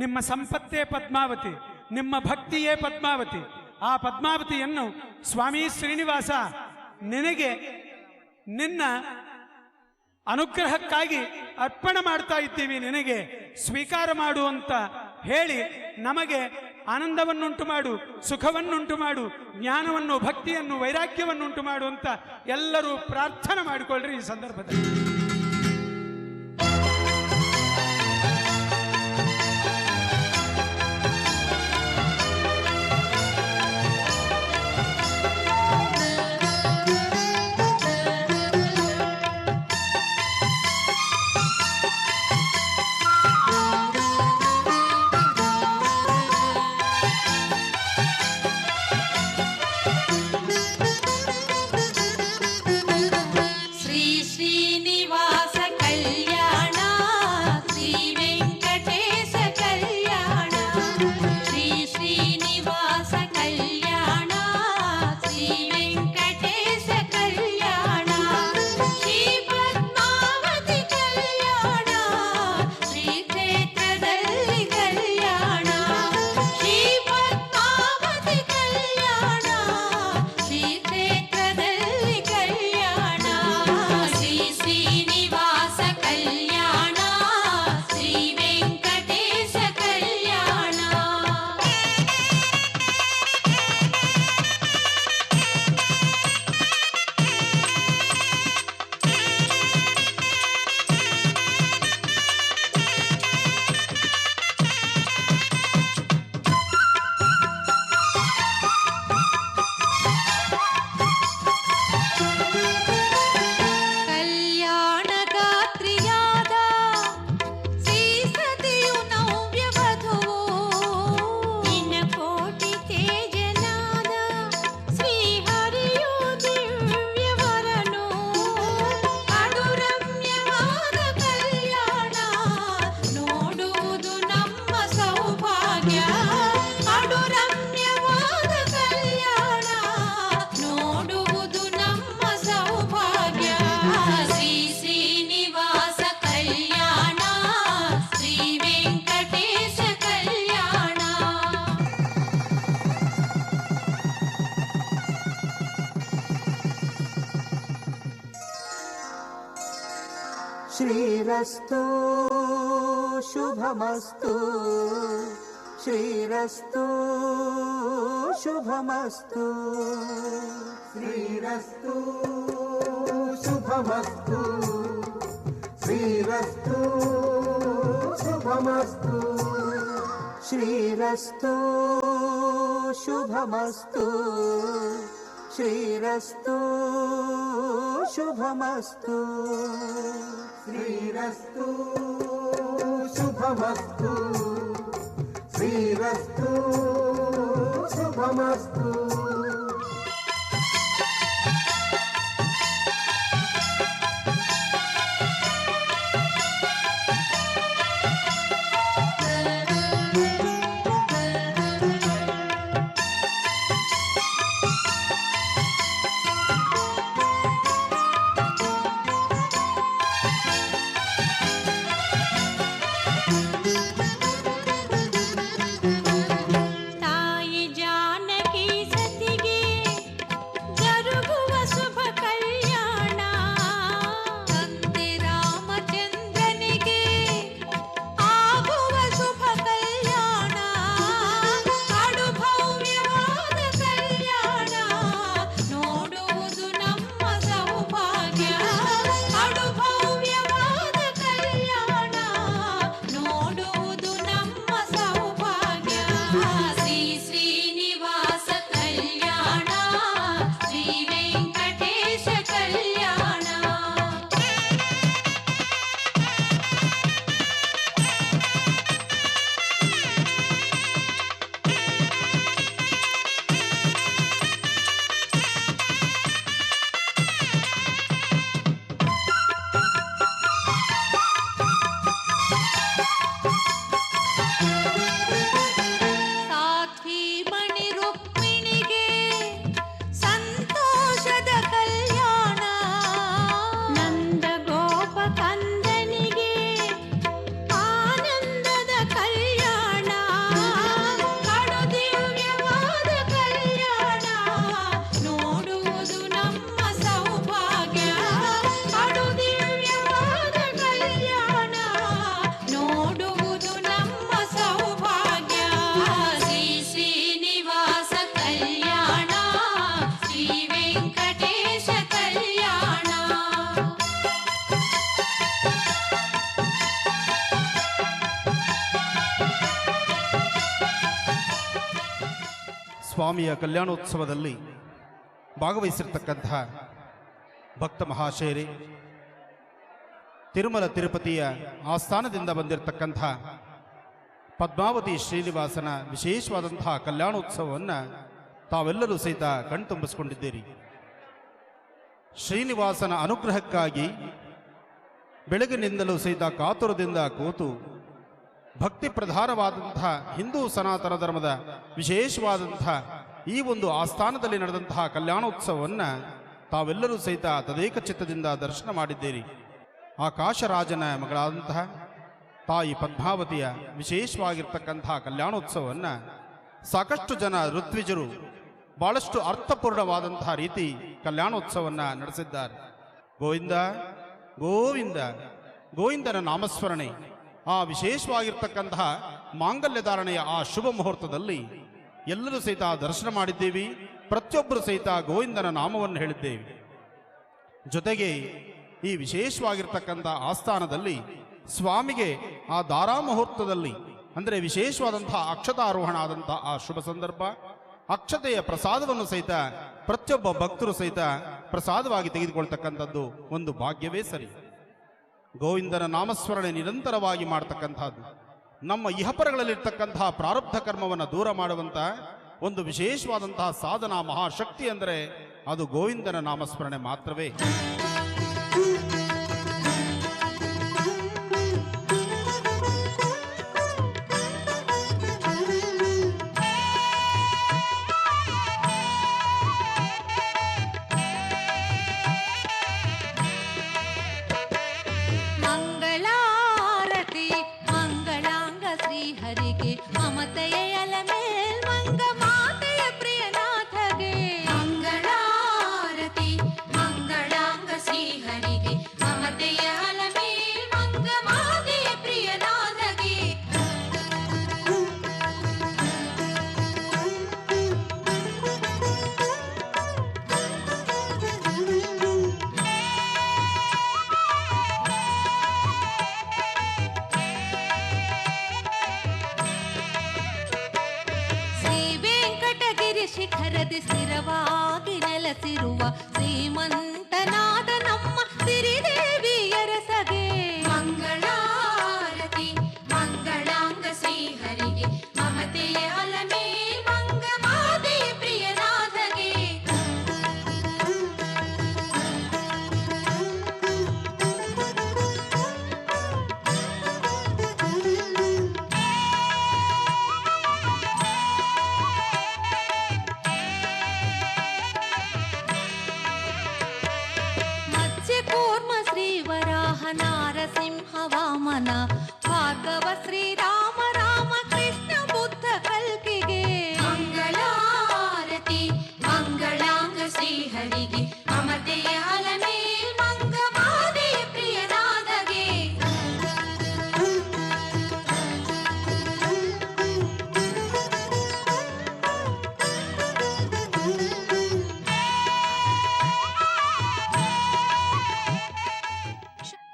ನಿಮ್ಮ ಸಂಪತ್ತೇ ಪದ್ಮಾವತಿ, ನಿಮ್ಮ ಭಕ್ತಿಯೇ ಪದ್ಮಾವತಿ. ಆ ಪದ್ಮಾವತಿಯನ್ನು ಸ್ವಾಮಿ ಶ್ರೀನಿವಾಸ ನಿನಗೆ ನಿನ್ನ ಅನುಗ್ರಹಕ್ಕಾಗಿ ಅರ್ಪಣೆ ಮಾಡ್ತಾ ಇದ್ದೀವಿ, ನಿನಗೆ ಸ್ವೀಕಾರ ಮಾಡು ಅಂತ ಹೇಳಿ ನಮಗೆ ಆನಂದವನ್ನುಂಟು ಮಾಡು, ಸುಖವನ್ನುಂಟು ಮಾಡು, ಜ್ಞಾನವನ್ನು, ಭಕ್ತಿಯನ್ನು, ವೈರಾಗ್ಯವನ್ನುಂಟು ಮಾಡು ಅಂತ ಎಲ್ಲರೂ ಪ್ರಾರ್ಥನೆ ಮಾಡಿಕೊಳ್ಳ್ರಿ ಈ ಸಂದರ್ಭದಲ್ಲಿ. ಶ್ರೀರಸ್ತು ಶುಭಮಸ್ತು, ಶ್ರೀರಸ್ತು ಶುಭಮಸ್ತು, ಶ್ರೀರಸ್ತು ಶುಭಮಸ್ತು, ಶ್ರೀರಸ್ತು ಶುಭಮಸ್ತು, ಶ್ರೀರಸ್ತು ಶುಭಮಸ್ತು, ಶ್ರೀರಸ್ತು ಶುಭಮಸ್ತು, ಶ್ರೀರಸ್ತು ಶುಭಮಸ್ತು, ಶ್ರೀರಸ್ತು ಶುಭಮಸ್ತು. ತಾಯಿ ಜಾನಕಿ ಸತಿ ಸ್ವಾಮಿಯ ಕಲ್ಯಾಣೋತ್ಸವದಲ್ಲಿ ಭಾಗವಹಿಸಿರ್ತಕ್ಕಂತಹ ಭಕ್ತ ಮಹಾಶಯರೇ, ತಿರುಮಲ ತಿರುಪತಿಯ ಆಸ್ಥಾನದಿಂದ ಬಂದಿರತಕ್ಕಂಥ ಪದ್ಮಾವತಿ ಶ್ರೀನಿವಾಸನ ವಿಶೇಷವಾದಂತಹ ಕಲ್ಯಾಣೋತ್ಸವವನ್ನು ತಾವೆಲ್ಲರೂ ಸಹಿತ ಕಣ್ತುಂಬಿಸಿಕೊಂಡಿದ್ದೀರಿ. ಶ್ರೀನಿವಾಸನ ಅನುಗ್ರಹಕ್ಕಾಗಿ ಬೆಳಗಿನಿಂದಲೂ ಸಹಿತ ಕಾತುರದಿಂದ ಕೂತು ಭಕ್ತಿ ಪ್ರಧಾನವಾದಂತಹ ಹಿಂದೂ ಸನಾತನ ಧರ್ಮದ ವಿಶೇಷವಾದಂತಹ ಈ ಒಂದು ಆಸ್ಥಾನದಲ್ಲಿ ನಡೆದಂತಹ ಕಲ್ಯಾಣೋತ್ಸವವನ್ನು ತಾವೆಲ್ಲರೂ ಸಹಿತ ತದೇಕ ಚಿತ್ತದಿಂದ ದರ್ಶನ ಮಾಡಿದ್ದೀರಿ. ಆಕಾಶರಾಜನ ಮಗಳಾದಂತಹ ತಾಯಿ ಪದ್ಮಾವತಿಯ ವಿಶೇಷವಾಗಿರ್ತಕ್ಕಂತಹ ಕಲ್ಯಾಣೋತ್ಸವವನ್ನು ಸಾಕಷ್ಟು ಜನ ಋತ್ವಿಜರು ಬಹಳಷ್ಟು ಅರ್ಥಪೂರ್ಣವಾದಂತಹ ರೀತಿ ಕಲ್ಯಾಣೋತ್ಸವವನ್ನು ನಡೆಸಿದ್ದಾರೆ. ಗೋವಿಂದ ಗೋವಿಂದ ಗೋವಿಂದನ ನಾಮಸ್ಮರಣೆ, ಆ ವಿಶೇಷವಾಗಿರ್ತಕ್ಕಂತಹ ಮಾಂಗಲ್ಯಧಾರಣೆಯ ಆ ಶುಭ ಮುಹೂರ್ತದಲ್ಲಿ ಎಲ್ಲರೂ ಸಹಿತ ದರ್ಶನ ಮಾಡಿದ್ದೀವಿ. ಪ್ರತಿಯೊಬ್ಬರು ಸಹಿತ ಗೋವಿಂದನ ನಾಮವನ್ನು ಹೇಳಿದ್ದೇವೆ. ಜೊತೆಗೆ ಈ ವಿಶೇಷವಾಗಿರ್ತಕ್ಕಂಥ ಆಸ್ಥಾನದಲ್ಲಿ ಸ್ವಾಮಿಗೆ ಆ ದಾರಾ ಮುಹೂರ್ತದಲ್ಲಿ ಅಂದರೆ ವಿಶೇಷವಾದಂತಹ ಅಕ್ಷತಾರೋಹಣ ಆದಂತಹ ಆ ಶುಭ ಸಂದರ್ಭ, ಅಕ್ಷತೆಯ ಪ್ರಸಾದವನ್ನು ಸಹಿತ ಪ್ರತಿಯೊಬ್ಬ ಭಕ್ತರು ಸಹಿತ ಪ್ರಸಾದವಾಗಿ ತೆಗೆದುಕೊಳ್ತಕ್ಕಂಥದ್ದು ಒಂದು ಭಾಗ್ಯವೇ ಸರಿ. ಗೋವಿಂದನ ನಾಮಸ್ಮರಣೆ ನಿರಂತರವಾಗಿ ಮಾಡತಕ್ಕಂಥದ್ದು ನಮ್ಮ ಇಹಪರಗಳಲ್ಲಿರ್ತಕ್ಕಂತಹ ಪ್ರಾರಬ್ಧ ಕರ್ಮವನ್ನು ದೂರ ಮಾಡುವಂತಹ ಒಂದು ವಿಶೇಷವಾದಂತಹ ಸಾಧನಾ ಮಹಾಶಕ್ತಿ ಅಂದರೆ ಅದು ಗೋವಿಂದನ ನಾಮಸ್ಮರಣೆ ಮಾತ್ರವೇ. ಮಂಗಳಾರತಿ ಮಂಗಳಾಂಗ ಶ್ರೀಹರಿಗೆ ಮಮತೆಯ ಎಲಮೇಲ್ ಮಂಗ ಮಾತೆಯ ಪ್ರಿಯನಾಥಗೆ. ಮಂಗಳಾರತಿ ಮಂಗಳಾಂಗ ಶ್ರೀಹರಿಗೆ ಮಮತೆಯ ಎಲಮೇಲ್ ಮಂಗ ಮಾತೆಯ ಪ್ರಿಯನಾಥಗೆ. ಶ್ರೀ ವೆಂಕಟಗಿರಿ ಶಿಖರದಿ ಸ್ಥಿರವಾಗಿ ನೆಲೆಸಿರುವ ಶ್ರೀಮಂತನಾದ ನಮ್ಮ ಸಿರಿದೇವಿಯರ ಸಗೆ. ಮಂಗಳಾರತಿ ಮಂಗಳಾಂಗ ಶ್ರೀಹರಿಗೆ ಮಮತೆಯ ಅಲಮೇಲ್ ಮಂಗ ಮಾತೆಯ ಪ್ರಿಯನಾಥಗೆ. ಮತ್ಸ್ಯ ಕೂರ್ಮ ಶ್ರೀವರಾಹ ನಾರಸಿಂಹ ವಾಮನ ಭಾರ್ಗವ ಶ್ರೀರಾಮ ರಾಮ ಕೃಷ್ಣ ಬುದ್ಧ ಕಲ್ಕಿಗೆ. ಮಂಗಳಾರತಿ ಮಂಗಳಾಂಗ ಶ್ರೀಹರಿಗೆ ಮಮತೆಯ ಅಲಮೇಲ್ ಮಂಗ ಮಾತೆಯ ಪ್ರಿಯನಾಥಗೆ.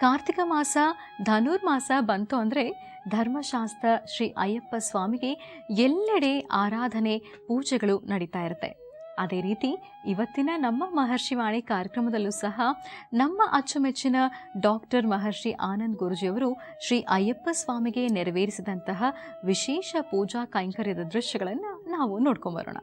ಕಾರ್ತಿಕ ಮಾಸ ಧನುರ್ಮಾಸ ಬಂತು ಅಂದರೆ ಧರ್ಮಶಾಸ್ತ್ರ ಶ್ರೀ ಅಯ್ಯಪ್ಪ ಸ್ವಾಮಿಗೆ ಎಲ್ಲೆಡೆ ಆರಾಧನೆ ಪೂಜೆಗಳು ನಡೀತಾ ಇರುತ್ತೆ. ಅದೇ ರೀತಿ ಇವತ್ತಿನ ನಮ್ಮ ಮಹರ್ಷಿವಾಣಿ ಕಾರ್ಯಕ್ರಮದಲ್ಲೂ ಸಹ ನಮ್ಮ ಅಚ್ಚುಮೆಚ್ಚಿನ ಡಾಕ್ಟರ್ ಮಹರ್ಷಿ ಆನಂದ್ ಗುರೂಜಿಯವರು ಶ್ರೀ ಅಯ್ಯಪ್ಪ ಸ್ವಾಮಿಗೆ ನೆರವೇರಿಸಿದಂತಹ ವಿಶೇಷ ಪೂಜಾ ಕೈಂಕರ್ಯದ ದೃಶ್ಯಗಳನ್ನು ನಾವು ನೋಡ್ಕೊಂಬರೋಣ.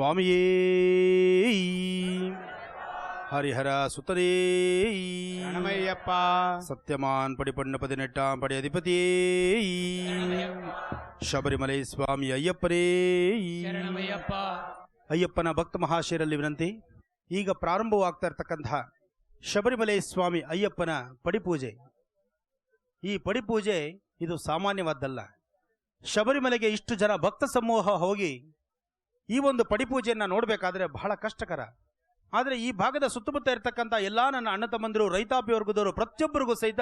ಸ್ವಾಮಿಯೇ ಹರಿಹರ ಸುತನೇ ಶರಣಮಯ್ಯಪ್ಪ. ಸತ್ಯಮಾನ್ ಪಡಿಪಣ್ಣ ಪದಿನೆಟ್ಟಾಂ ಪಡಿ ಅಧಿಪತಿಯೇ ಶಬರಿಮಲೈ ಸ್ವಾಮಿ ಅಯ್ಯಪ್ಪನೇ ಶರಣಮಯ್ಯಪ್ಪ. ಅಯ್ಯಪ್ಪನ ಭಕ್ತ ಮಹಾಶಯರಲ್ಲಿ ವಿನಂತಿ. ಈಗ ಪ್ರಾರಂಭವಾಗ್ತಾ ಇರ್ತಕ್ಕಂತಹ ಶಬರಿಮಲೈ ಸ್ವಾಮಿ ಅಯ್ಯಪ್ಪನ ಪಡಿಪೂಜೆ. ಈ ಪಡಿಪೂಜೆ ಇದು ಸಾಮಾನ್ಯವಾದ್ದಲ್ಲ. ಶಬರಿಮಲೆಗೆ ಇಷ್ಟು ಜನ ಭಕ್ತ ಸಮೂಹ ಹೋಗಿ ಈ ಒಂದು ಪಡಿಪೂಜೆಯನ್ನು ನೋಡಬೇಕಾದ್ರೆ ಬಹಳ ಕಷ್ಟಕರ. ಆದರೆ ಈ ಭಾಗದ ಸುತ್ತಮುತ್ತ ಇರತಕ್ಕಂಥ ಎಲ್ಲ ನನ್ನ ಅಣ್ಣ ತಮ್ಮಂದಿರು, ರೈತಾಪಿ ವರ್ಗದವರು ಪ್ರತಿಯೊಬ್ಬರಿಗೂ ಸಹಿತ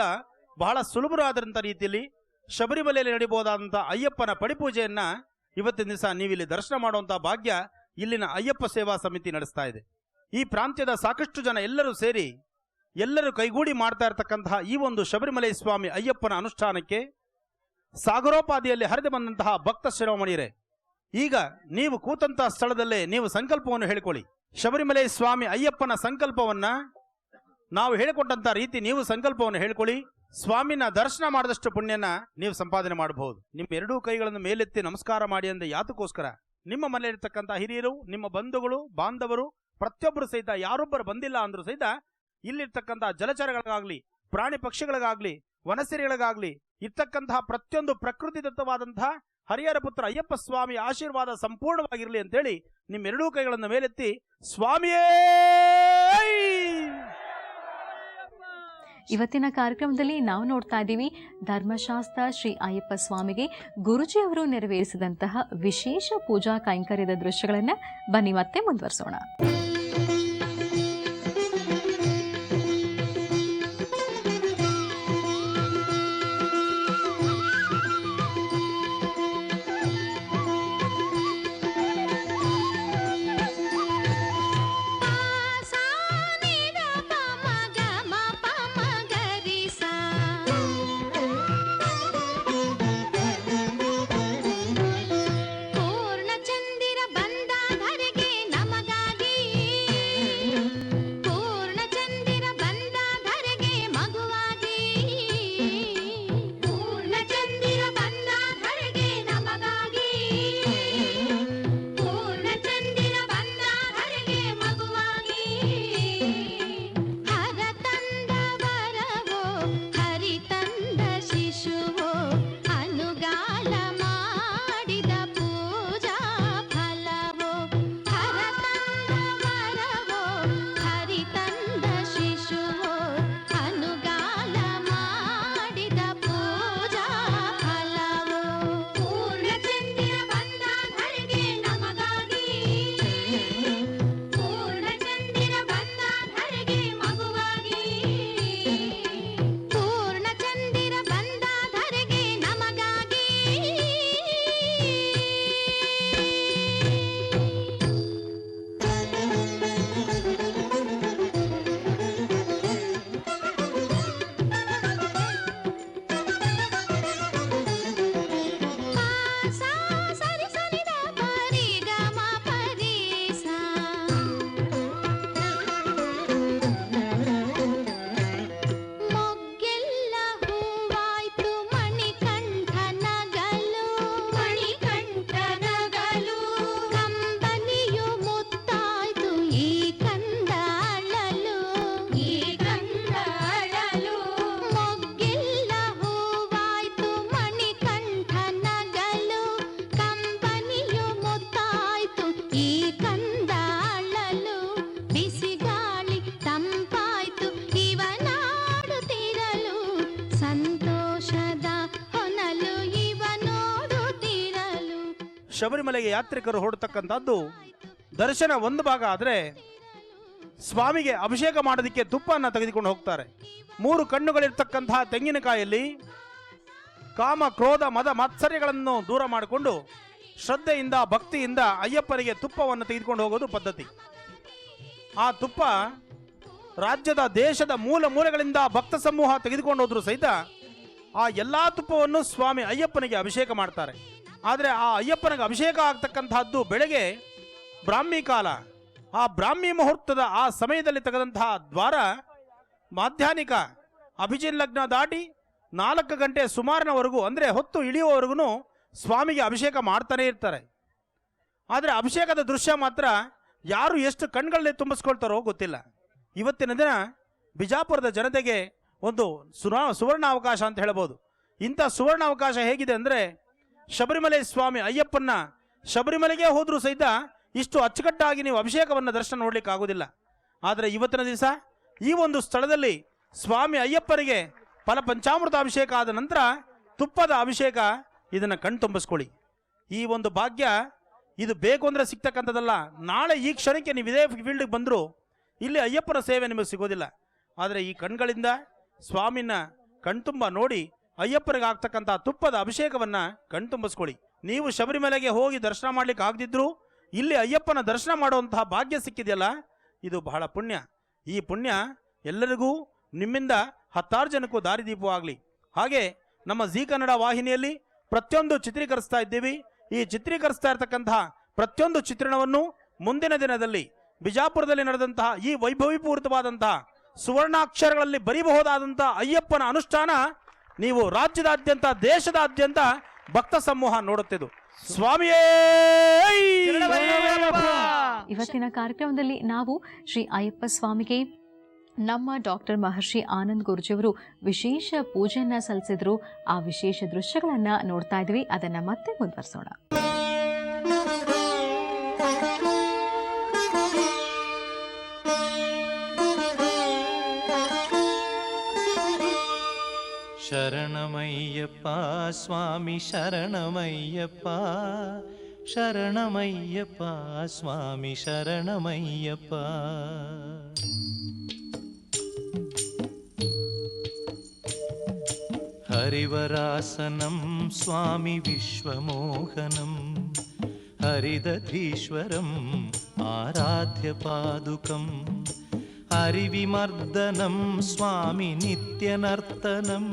ಬಹಳ ಸುಲಭವಾದಂಥ ರೀತಿಯಲ್ಲಿ ಶಬರಿಮಲೆಯಲ್ಲಿ ನಡೀಬಹುದಾದಂಥ ಅಯ್ಯಪ್ಪನ ಪಡಿಪೂಜೆಯನ್ನು ಇವತ್ತಿನ ದಿವಸ ನೀವಿಲ್ಲಿ ದರ್ಶನ ಮಾಡುವಂಥ ಭಾಗ್ಯ ಇಲ್ಲಿನ ಅಯ್ಯಪ್ಪ ಸೇವಾ ಸಮಿತಿ ನಡೆಸ್ತಾ ಇದೆ. ಈ ಪ್ರಾಂತ್ಯದ ಸಾಕಷ್ಟು ಜನ ಎಲ್ಲರೂ ಸೇರಿ ಎಲ್ಲರೂ ಕೈಗೂಡಿ ಮಾಡ್ತಾ ಇರತಕ್ಕಂತಹ ಈ ಒಂದು ಶಬರಿಮಲೈ ಸ್ವಾಮಿ ಅಯ್ಯಪ್ಪನ ಅನುಷ್ಠಾನಕ್ಕೆ ಸಾಗರೋಪಾದಿಯಲ್ಲಿ ಹರಿದು ಬಂದಂತಹ ಭಕ್ತ ಶಿರೋಮಣಿಯರೇ, ಈಗ ನೀವು ಕೂತಂತಹ ಸ್ಥಳದಲ್ಲೇ ನೀವು ಸಂಕಲ್ಪವನ್ನು ಹೇಳಿಕೊಳ್ಳಿ. ಶಬರಿಮಲೈ ಸ್ವಾಮಿ ಅಯ್ಯಪ್ಪನ ಸಂಕಲ್ಪವನ್ನ ನಾವು ಹೇಳಿಕೊಟ್ಟಂತ ರೀತಿ ನೀವು ಸಂಕಲ್ಪವನ್ನು ಹೇಳಿಕೊಳ್ಳಿ. ಸ್ವಾಮಿನ ದರ್ಶನ ಮಾಡಿದಷ್ಟು ಪುಣ್ಯನ ನೀವು ಸಂಪಾದನೆ ಮಾಡಬಹುದು. ನಿಮ್ಮ ಎರಡೂ ಕೈಗಳನ್ನು ಮೇಲೆತ್ತಿ ನಮಸ್ಕಾರ ಮಾಡಿ ಅಂದ್ರೆ ಯಾತಕ್ಕೋಸ್ಕರ? ನಿಮ್ಮ ಮನೆಯಲ್ಲಿರ್ತಕ್ಕಂಥ ಹಿರಿಯರು, ನಿಮ್ಮ ಬಂಧುಗಳು, ಬಾಂಧವರು ಪ್ರತಿಯೊಬ್ಬರು ಸಹಿತ ಯಾರೊಬ್ಬರು ಬಂದಿಲ್ಲ ಅಂದ್ರೂ ಸಹಿತ ಇಲ್ಲಿರ್ತಕ್ಕಂಥ ಜಲಚರಗಳಿಗಾಗ್ಲಿ, ಪ್ರಾಣಿ ಪಕ್ಷಿಗಳಿಗಾಗ್ಲಿ, ವನಸಿರಿಗಳಿಗಾಗ್ಲಿ ಇರ್ತಕ್ಕಂತಹ ಪ್ರತಿಯೊಂದು ಪ್ರಕೃತಿ ದತ್ತವಾದಂತಹ ಹರಿಹರ ಪುತ್ರ ಅಯ್ಯಪ್ಪ ಸ್ವಾಮಿ ಆಶೀರ್ವಾದ ಸಂಪೂರ್ಣವಾಗಿರಲಿ ಅಂತೇಳಿ ನಿಮ್ಮೆರಡೂ ಕೈಗಳನ್ನು ಮೇಲೆತ್ತಿ ಸ್ವಾಮಿಯೇ. ಇವತ್ತಿನ ಕಾರ್ಯಕ್ರಮದಲ್ಲಿ ನಾವು ನೋಡ್ತಾ ಇದ್ದೀವಿ ಧರ್ಮಶಾಸ್ತ್ರ ಶ್ರೀ ಅಯ್ಯಪ್ಪ ಸ್ವಾಮಿಗೆ ಗುರುಜಿ ಅವರು ನೆರವೇರಿಸಿದಂತಹ ವಿಶೇಷ ಪೂಜಾ ಕೈಂಕರ್ಯದ ದೃಶ್ಯಗಳನ್ನು ಬನ್ನಿ ಮತ್ತೆ ಮುಂದುವರಿಸೋಣ. ಶಬರಿಮಲೆಗೆ ಯಾತ್ರಿಕರು ಹೊರಡತಕ್ಕಂಥದ್ದು ದರ್ಶನ ಒಂದು ಭಾಗ ಆದರೆ ಸ್ವಾಮಿಗೆ ಅಭಿಷೇಕ ಮಾಡೋದಕ್ಕೆ ತುಪ್ಪವನ್ನು ತೆಗೆದುಕೊಂಡು ಹೋಗ್ತಾರೆ. 3 ಕಣ್ಣುಗಳಿರ್ತಕ್ಕಂತಹ ತೆಂಗಿನಕಾಯಲ್ಲಿ ಕಾಮ, ಕ್ರೋಧ, ಮದ, ಮಾತ್ಸರ್ಯಗಳನ್ನು ದೂರ ಮಾಡಿಕೊಂಡು ಶ್ರದ್ಧೆಯಿಂದ, ಭಕ್ತಿಯಿಂದ ಅಯ್ಯಪ್ಪನಿಗೆ ತುಪ್ಪವನ್ನು ತೆಗೆದುಕೊಂಡು ಹೋಗೋದು ಪದ್ಧತಿ. ಆ ತುಪ್ಪ ರಾಜ್ಯದ, ದೇಶದ ಮೂಲ ಮೂಲೆಗಳಿಂದ ಭಕ್ತ ಸಮೂಹ ತೆಗೆದುಕೊಂಡು ಹೋದ್ರು ಸಹಿತ ಆ ಎಲ್ಲ ತುಪ್ಪವನ್ನು ಸ್ವಾಮಿ ಅಯ್ಯಪ್ಪನಿಗೆ ಅಭಿಷೇಕ ಮಾಡ್ತಾರೆ. ಆದರೆ ಆ ಅಯ್ಯಪ್ಪನಿಗೆ ಅಭಿಷೇಕ ಆಗ್ತಕ್ಕಂತಹದ್ದು ಬೆಳಗ್ಗೆ ಬ್ರಾಹ್ಮಿ ಕಾಲ. ಆ ಬ್ರಾಹ್ಮಿ ಮುಹೂರ್ತದ ಆ ಸಮಯದಲ್ಲಿ ತೆಗೆದಂತಹ ದ್ವಾರ ಮಾಧ್ಯಾಹ್ನಿಕ ಅಭಿಜಿನ್ ಲಗ್ನ ದಾಟಿ 4 ಗಂಟೆ ಸುಮಾರಿನವರೆಗೂ ಅಂದರೆ ಹೊತ್ತು ಇಳಿಯುವವರೆಗೂ ಸ್ವಾಮಿಗೆ ಅಭಿಷೇಕ ಮಾಡ್ತಾನೆ ಇರ್ತಾರೆ. ಆದರೆ ಅಭಿಷೇಕದ ದೃಶ್ಯ ಮಾತ್ರ ಯಾರು ಎಷ್ಟು ಕಣ್ಗಳಲ್ಲಿ ತುಂಬಿಸ್ಕೊಳ್ತಾರೋ ಗೊತ್ತಿಲ್ಲ. ಇವತ್ತಿನ ದಿನ ಬಿಜಾಪುರದ ಜನತೆಗೆ ಒಂದು ಸುವರ್ಣ ಅವಕಾಶ ಅಂತ ಹೇಳ್ಬೋದು. ಇಂಥ ಸುವರ್ಣ ಅವಕಾಶ ಹೇಗಿದೆ ಅಂದರೆ, ಶಬರಿಮಲೆ ಸ್ವಾಮಿ ಅಯ್ಯಪ್ಪನ ಶಬರಿಮಲೆಗೆ ಹೋದರೂ ಸಹಿತ ಇಷ್ಟು ಅಚ್ಚುಕಟ್ಟಾಗಿ ನೀವು ಅಭಿಷೇಕವನ್ನು ದರ್ಶನ ನೋಡಲಿಕ್ಕೆ ಆಗೋದಿಲ್ಲ. ಆದರೆ ಇವತ್ತಿನ ದಿವಸ ಈ ಒಂದು ಸ್ಥಳದಲ್ಲಿ ಸ್ವಾಮಿ ಅಯ್ಯಪ್ಪನಿಗೆ ಫಲಪಂಚಾಮೃತ ಅಭಿಷೇಕ ಆದ ನಂತರ ತುಪ್ಪದ ಅಭಿಷೇಕ, ಇದನ್ನು ಕಣ್ತುಂಬಿಸ್ಕೊಳ್ಳಿ. ಈ ಒಂದು ಭಾಗ್ಯ ಇದು ಬೇಕು ಅಂದರೆ ಸಿಗ್ತಕ್ಕಂಥದ್ದಲ್ಲ. ನಾಳೆ ಈ ಕ್ಷಣಕ್ಕೆ ನೀವು ಇದೇ ಫೀಲ್ಡ್ಗೆ ಬಂದರೂ ಇಲ್ಲಿ ಅಯ್ಯಪ್ಪನ ಸೇವೆ ನಿಮಗೆ ಸಿಗೋದಿಲ್ಲ. ಆದರೆ ಈ ಕಣ್ಗಳಿಂದ ಸ್ವಾಮಿನ ಕಣ್ತುಂಬ ನೋಡಿ ಅಯ್ಯಪ್ಪನಿಗೆ ಆಗ್ತಕ್ಕಂಥ ತುಪ್ಪದ ಅಭಿಷೇಕವನ್ನು ಕಣ್ತುಂಬಿಸ್ಕೊಳ್ಳಿ. ನೀವು ಶಬರಿಮಲೆಗೆ ಹೋಗಿ ದರ್ಶನ ಮಾಡಲಿಕ್ಕೆ ಆಗದಿದ್ದರೂ ಇಲ್ಲಿ ಅಯ್ಯಪ್ಪನ ದರ್ಶನ ಮಾಡುವಂತಹ ಭಾಗ್ಯ ಸಿಕ್ಕಿದೆಯಲ್ಲ, ಇದು ಬಹಳ ಪುಣ್ಯ. ಈ ಪುಣ್ಯ ಎಲ್ಲರಿಗೂ ನಿಮ್ಮಿಂದ 10 ಜನಕ್ಕೂ ದಾರಿದೀಪವಾಗಲಿ. ಹಾಗೆ ನಮ್ಮ ಜೀ ಕನ್ನಡ ವಾಹಿನಿಯಲ್ಲಿ ಪ್ರತಿಯೊಂದು ಚಿತ್ರೀಕರಿಸ್ತಾ ಇದ್ದೀವಿ. ಈ ಚಿತ್ರೀಕರಿಸ್ತಾ ಇರತಕ್ಕಂತಹ ಪ್ರತಿಯೊಂದು ಚಿತ್ರಣವನ್ನು ಮುಂದಿನ ದಿನದಲ್ಲಿ ಬಿಜಾಪುರದಲ್ಲಿ ನಡೆದಂತಹ ಈ ವೈಭವೀಪೂರಿತವಾದಂತಹ ಸುವರ್ಣಾಕ್ಷರಗಳಲ್ಲಿ ಬರೀಬಹುದಾದಂತಹ ಅಯ್ಯಪ್ಪನ ಅನುಷ್ಠಾನ ನೀವು ರಾಜ್ಯದಾದ್ಯಂತ ದೇಶದಾದ್ಯಂತ ಭಕ್ತ ಸಮೂಹ ನೋಡುತ್ತಿದ್ದು. ಸ್ವಾಮಿಯೇ ಇವತ್ತಿನ ಕಾರ್ಯಕ್ರಮದಲ್ಲಿ ನಾವು ಶ್ರೀ ಅಯ್ಯಪ್ಪ ಸ್ವಾಮಿಗೆ ನಮ್ಮ ಡಾಕ್ಟರ್ ಮಹರ್ಷಿ ಆನಂದ್ ಗುರೂಜಿಯವರು ವಿಶೇಷ ಪೂಜೆಯನ್ನ ಸಲ್ಲಿಸಿದ್ರು. ಆ ವಿಶೇಷ ದೃಶ್ಯಗಳನ್ನ ನೋಡ್ತಾ ಇದ್ವಿ. ಅದನ್ನ ಮತ್ತೆ ಮುಂದುವರಿಸೋಣ. ಶರಣಮಯ್ಯಪ್ಪ ಸ್ವಾಮಿ ಶರಣಮಯ್ಯಪ್ಪ, ಶರಣಮಯ್ಯಪ್ಪ ಸ್ವಾಮಿ ಶರಣಮಯ್ಯಪ್ಪ. ಹರಿವರಾಸನಂ ಸ್ವಾಮಿ ವಿಶ್ವಮೋಹನಂ, ಹರಿದಧೀಶ್ವರಂ ಆರಾಧ್ಯ ಪಾದುಕಂ, ಹರಿವಿಮರ್ದನಂ ಸ್ವಾಮಿ ನಿತ್ಯನರ್ತನಂ,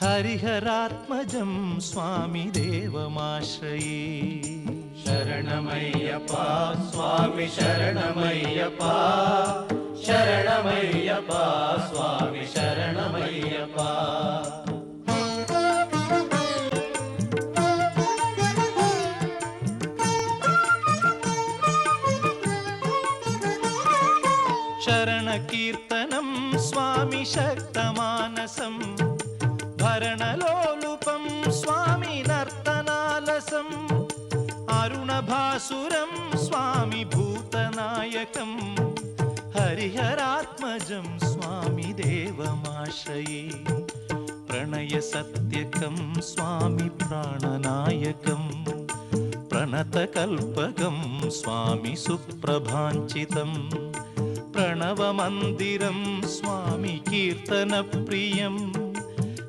ಹರಿಹರಾತ್ಮಜಂ ಸ್ವಾಮಿ ದೇವಮಾಶ್ರಯೇ. ಶರಣಮಯ್ಯಪ್ಪ ಸ್ವಾಮಿ ಶರಣಮಯ್ಯಪ್ಪ, ಶರಣಮಯ್ಯಪ್ಪ ಸ್ವಾಮಿ ಶರಣಮಯ್ಯಪ್ಪ. ಶರಣಕೀರ್ತನಂ ಸ್ವಾಮಿ ಶಕ್ತಮಾನಸಂ, ಭರಣಲೋಲುಪಂ ಸ್ವಾಮಿ ನರ್ತನಾಲಸಂ, ಅರುಣಭಾಸುರಂ ಸ್ವಾಮಿ ಭೂತನಾಯಕಂ, ಹರಿಹರಾತ್ಮಜಂ ಸ್ವಾಮಿ ದೇವಮಾಶ್ರಯೇ. ಪ್ರಣಯ ಸತ್ಯಕಂ ಸ್ವಾಮಿ ಪ್ರಾಣನಾಯಕಂ, ಪ್ರಣತಕಲ್ಪಕಂ ಸ್ವಾಮಿ ಸುಪ್ರಭಾಂಚಿತಂ, ಪ್ರಣವಮಂದಿರಂ ಸ್ವಾಮಿ ಕೀರ್ತನಪ್ರಿಯಂ,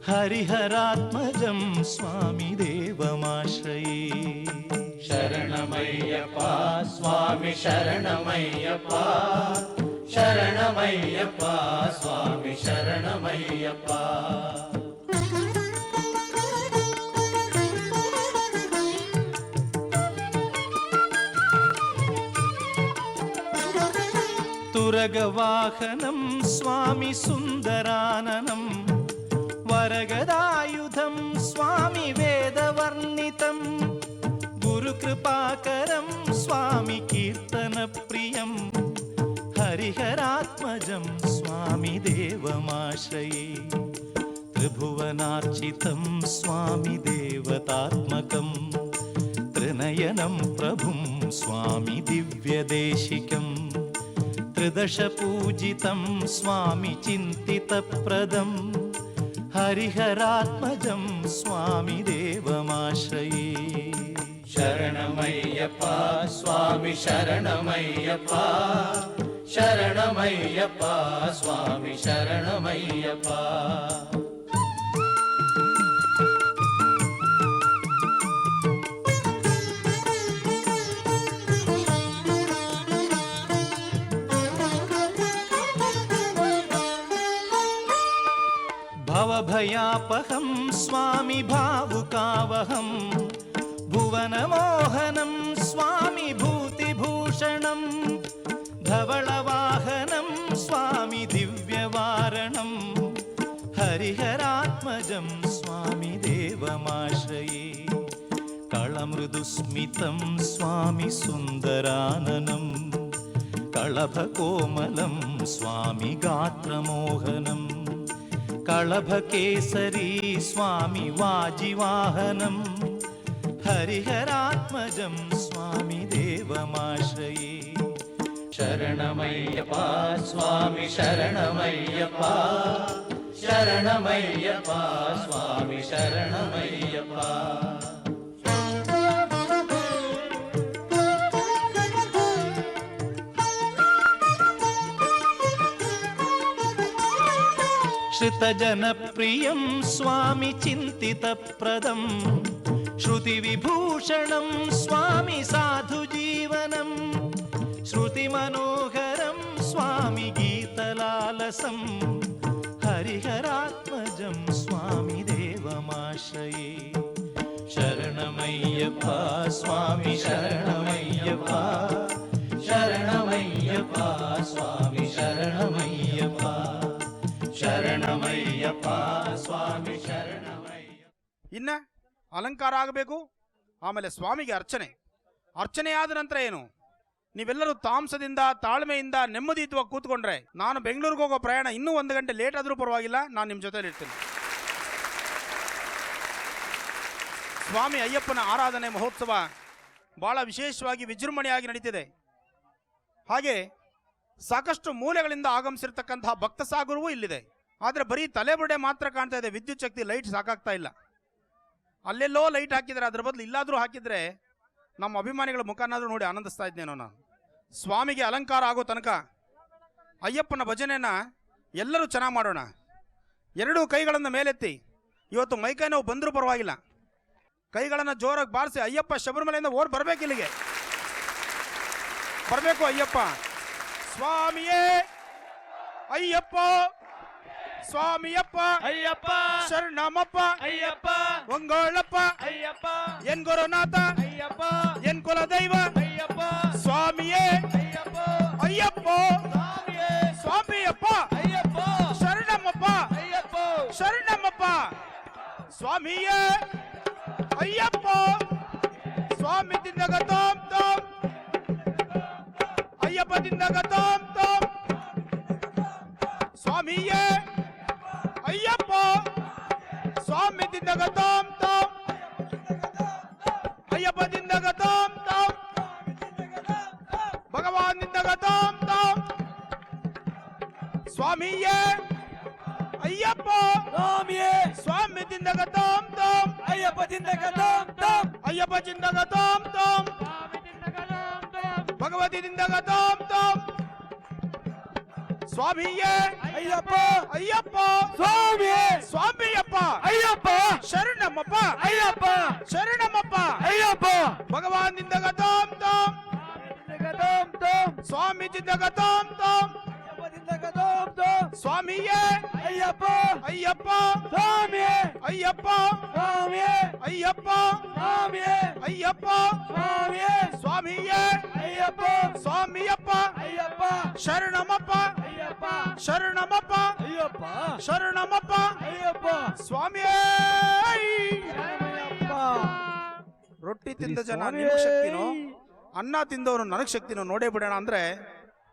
ಹರಿಹರಾತ್ಮಜಂ ಸ್ವಾಮಿ ದೇವಮಾಶ್ರಯೇ. ಶರಣಮಯ್ಯಪ್ಪ ಸ್ವಾಮಿ ಶರಣಮಯ್ಯಪ್ಪ, ಶರಣಮಯ್ಯಪ್ಪ ಸ್ವಾಮಿ ಶರಣಮಯ್ಯಪ್ಪ. ತುರಗವಾಹನಂ ಸ್ವಾಮಿ ಸುಂದರಾನನಂ, ವರಗದಾಯುಧಂ ಸ್ವಾಮಿ ವೇದವರ್ಣಿತಂ, ಗುರುಕೃಪಾಕರಂ ಸ್ವಾಮಿ ಕೀರ್ತನಪ್ರಿಯಂ, ಹರಿಹರಾತ್ಮಜಂ ಸ್ವಾಮಿ ದೇವಮಾಶ್ರಯೇ. ತ್ರಿಭುವನಾರ್ಚಿತಂ ಸ್ವಾಮಿ ದೇವತಾತ್ಮಕಂ, ತ್ರಿನಯನಂ ಪ್ರಭುಂ ಸ್ವಾಮಿ ದಿವ್ಯದೇಶಿಕಂ, ತ್ರಿದಶಪೂಜಿತಂ ಸ್ವಾಮಿ ಚಿಂತಿತಪ್ರದಂ, ಹರಿಹರಾತ್ಮಜಂ ಸ್ವಾಮಿ ದೇವಮಾಶ್ರಯೇ. ಶರಣಮಯ್ಯಪ್ಪ ಸ್ವಾಮಿ ಶರಣಮಯ್ಯಪ್ಪ, ಶರಣಮಯ್ಯಪ್ಪ ಸ್ವಾಮಿ ಶರಣಮಯ್ಯಪ್ಪ. ಭವಭಯಾಪಹಂ ಸ್ವಾಮಿ ಭಾವುಕಾವಹಂ, ಭುವನಮೋಹನಂ ಸ್ವಾಮಿ ಭೂತಿಭೂಷಣಂ, ಧವಳವಾಹನಂ ಸ್ವಾಮಿ ದಿವ್ಯವಾರಣಂ, ಹರಿಹರಾತ್ಮಜಂ ಸ್ವಾಮಿ ದೇವಮಾಶ್ರಯೇ. ಕಳಂ मृदुस्मितं स्वामि सुन्दराननं कळभकोमलं स्वामि गात्रमोहनं कळभकेसरी स्वामि वाजिवाहनं हरिहरात्मजं स्वामि देवमाश्रये ಶರಣಮಯ್ಯಪ್ಪ ಸ್ವಾಮಿ ಶರಣಮಯ್ಯಪ್ಪ ಶರಣಮಯ್ಯಪ್ಪ ಸ್ವಾಮಿ ಶರಣಮಯ್ಯಪ್ಪ श्रुतजनप्रियं स्वामि चिन्तितप्रदं श्रुतिविभूषणं स्वामि साधुजीवनं श्रुतिमनोहरं स्वामि गीतलालसं हरिहरात्मजं स्वामि देवमाश्रये शरणमय्यप्प स्वामि शरणमय्यप्प शरणमय्यप्प स्वामि शरणमय्यप्प ಶರಣಮಯ್ಯಪ್ಪ ಸ್ವಾಮಿ ಶರಣಮಯ್ಯ. ಇನ್ನು ಅಲಂಕಾರ ಆಗಬೇಕು, ಆಮೇಲೆ ಸ್ವಾಮಿಗೆ ಅರ್ಚನೆ ಆದ ನಂತರ ಏನು, ನೀವೆಲ್ಲರೂ ತಾಮಸದಿಂದ ತಾಳ್ಮೆಯಿಂದ ನೆಮ್ಮದಿಯುತವಾಗಿ ಕೂತ್ಕೊಂಡ್ರೆ ನಾನು ಬೆಂಗಳೂರಿಗೆ ಹೋಗೋ ಪ್ರಯಾಣ ಇನ್ನೂ 1 ಗಂಟೆ ಲೇಟ್ ಆದರೂ ಪರವಾಗಿಲ್ಲ, ನಾನು ನಿಮ್ಮ ಜೊತೆಲಿ ಇರ್ತೀನಿ. ಸ್ವಾಮಿ ಅಯ್ಯಪ್ಪನ ಆರಾಧನೆ ಮಹೋತ್ಸವ ಭಾಳ ವಿಶೇಷವಾಗಿ ವಿಜೃಂಭಣೆಯಾಗಿ ನಡೀತಿದೆ. ಹಾಗೆ ಸಾಕಷ್ಟು ಮೂಲೆಗಳಿಂದ ಆಗಮಿಸಿರ್ತಕ್ಕಂತಹ ಭಕ್ತ ಸಾಗರವೂ ಇಲ್ಲಿದೆ. ಆದರೆ ಬರೀ ತಲೆಬುರುಡೆ ಮಾತ್ರ ಕಾಣ್ತಾ ಇದೆ, ವಿದ್ಯುತ್ ಶಕ್ತಿ ಲೈಟ್ ಸಾಕಾಗ್ತಾ ಇಲ್ಲ. ಅಲ್ಲೆಲ್ಲೋ ಲೈಟ್ ಹಾಕಿದರೆ ಅದರ ಬದಲು ಇಲ್ಲಾದರೂ ಹಾಕಿದರೆ ನಮ್ಮ ಅಭಿಮಾನಿಗಳ ಮುಖನಾದರೂ ನೋಡಿ ಆನಂದಿಸ್ತಾ ಇದ್ದೇನೋ ನಾನು. ಸ್ವಾಮಿಗೆ ಅಲಂಕಾರ ಆಗೋ ತನಕ ಅಯ್ಯಪ್ಪನ ಭಜನೆಯನ್ನು ಎಲ್ಲರೂ ಚೆನ್ನಾಗಿ ಮಾಡೋಣ. 2 ಕೈಗಳನ್ನು ಮೇಲೆತ್ತಿ, ಇವತ್ತು ಮೈಕೈ ನೋವು ಬಂದರೂ ಪರವಾಗಿಲ್ಲ, ಕೈಗಳನ್ನು ಜೋರಾಗಿ ಬಾರಿಸಿ ಅಯ್ಯಪ್ಪ ಶಬರಿಮಲೆಯಿಂದ ಓಡ್ ಬರಬೇಕು, ಇಲ್ಲಿಗೆ ಬರಬೇಕು ಅಯ್ಯಪ್ಪ. ಸ್ವಾಮಿಯೇ ಅಯ್ಯಪ್ಪ ಸ್ವಾಮಿಯಪ್ಪ ಅಯ್ಯಪ್ಪ ಶರಣಮಪ್ಪ ಅಯ್ಯಪ್ಪ ಒಂಗೋಳಪ್ಪ ಅಯ್ಯಪ್ಪ ಎನ್ ಗುರುನಾಥ ಅಯ್ಯಪ್ಪ ಎನ್ ಕುಲದೈವ ಅಯ್ಯಪ್ಪ ಸ್ವಾಮಿಯೇ ಅಯ್ಯಪ್ಪ ಅಯ್ಯಪ್ಪ ಸ್ವಾಮಿಯೇ ಸ್ವಾಮಿಯಪ್ಪ ಅಯ್ಯಪ್ಪ ಶರಣಮಪ್ಪ ಅಯ್ಯಪ್ಪ ಶರಣಮಪ್ಪ ಸ್ವಾಮಿಯೇ ಅಯ್ಯಪ್ಪ ಸ್ವಾಮಿ ತಿಂದಾಗ ತೋಮ್ ತೋಮ್ ಅಯ್ಯಪ್ಪ ತಿಂದಾಗ ತೋಮ್ ತೋಮ್ ಸ್ವಾಮಿಯೇ ಅಯ್ಯಪ್ಪ ಸ್ವಾಮಿ ತಿಂದಾಗ ತೋಮ್ ತೋಮ್ ಅಯ್ಯಪ್ಪ ತಿಂದಾಗ ತೋಮ್ ತೋಮ್ ಭಗವಾನ್ ತಿಂದಾಗ ತೋಮ್ ತೋಮ್ ಸ್ವಾಮಿಯೇ ಅಯ್ಯಪ್ಪ ಸ್ವಾಮಿಯೇ ಸ್ವಾಮಿ ತಿಂದಾಗ ತೋಮ್ ತೋಮ್ ಅಯ್ಯಪ್ಪ ತಿಂದಾಗ ತೋಮ್ ತೋಮ್ ಅಯ್ಯಪ್ಪ ತಿಂದಾಗ ತೋಮ್ ತೋಮ್ ಭಗವತಿ ತಿಂದಾಗ ತೋಮ್ ತೋಮ್ ಸ್ವಾಮಿಯೇ ಅಯ್ಯಪ್ಪ ಅಯ್ಯಪ್ಪ ಸ್ವಾಮಿಯೇ ಸ್ವಾಮಿಯಪ್ಪ ಅಯ್ಯಪ್ಪ ಶರಣಮಪ್ಪ ಅಯ್ಯಪ್ಪ ಶರಣಮಪ್ಪ ಅಯ್ಯಪ್ಪ ಭಗವಾನ್ ತಿಂದಾಗ ತೋಮ್ ತೋಮ್ ತೋಮ್ ತೋಮ್ ಸ್ವಾಮಿ ತಿಂದಾಗ ತೋಮ್ ತೋಮ್ ತಿಂದಾಗ ತೋಮ್ ತೋಮ್ ಸ್ವಾಮಿಯೇ ಅಯ್ಯಪ್ಪ ಅಯ್ಯಪ್ಪ ಸ್ವಾಮಿಯೇ ಅಯ್ಯಪ್ಪ ಸ್ವಾಮಿಯೇ ಅಯ್ಯಪ್ಪ ಸ್ವಾಮಿಯೇ ಅಯ್ಯಪ್ಪ ಸ್ವಾಮಿಯೇ ಸ್ವಾಮಿಯೇ ಅಯ್ಯಪ್ಪ ಸ್ವಾಮಿಯಪ್ಪ ಅಯ್ಯಪ್ಪ ಶರಣಮಪ್ಪ ಅಯ್ಯಪ್ಪ ಶರಣಮಪ್ಪ ಅಯ್ಯಪ್ಪ ಶರಣಮಪ್ಪ ಅಯ್ಯಪ್ಪ ಸ್ವಾಮಿಯೇ ಅಯ್ಯಪ್ಪ ರೊಟ್ಟಿ ತಿಂದ ಜನ ನಿಮಗೆ ಶಕ್ತಿನೋ, ಅನ್ನ ತಿಂದವರು ನನಗೆ ಶಕ್ತಿನೋ ನೋಡೇ ಬಿಡೋಣ ಅಂದ್ರೆ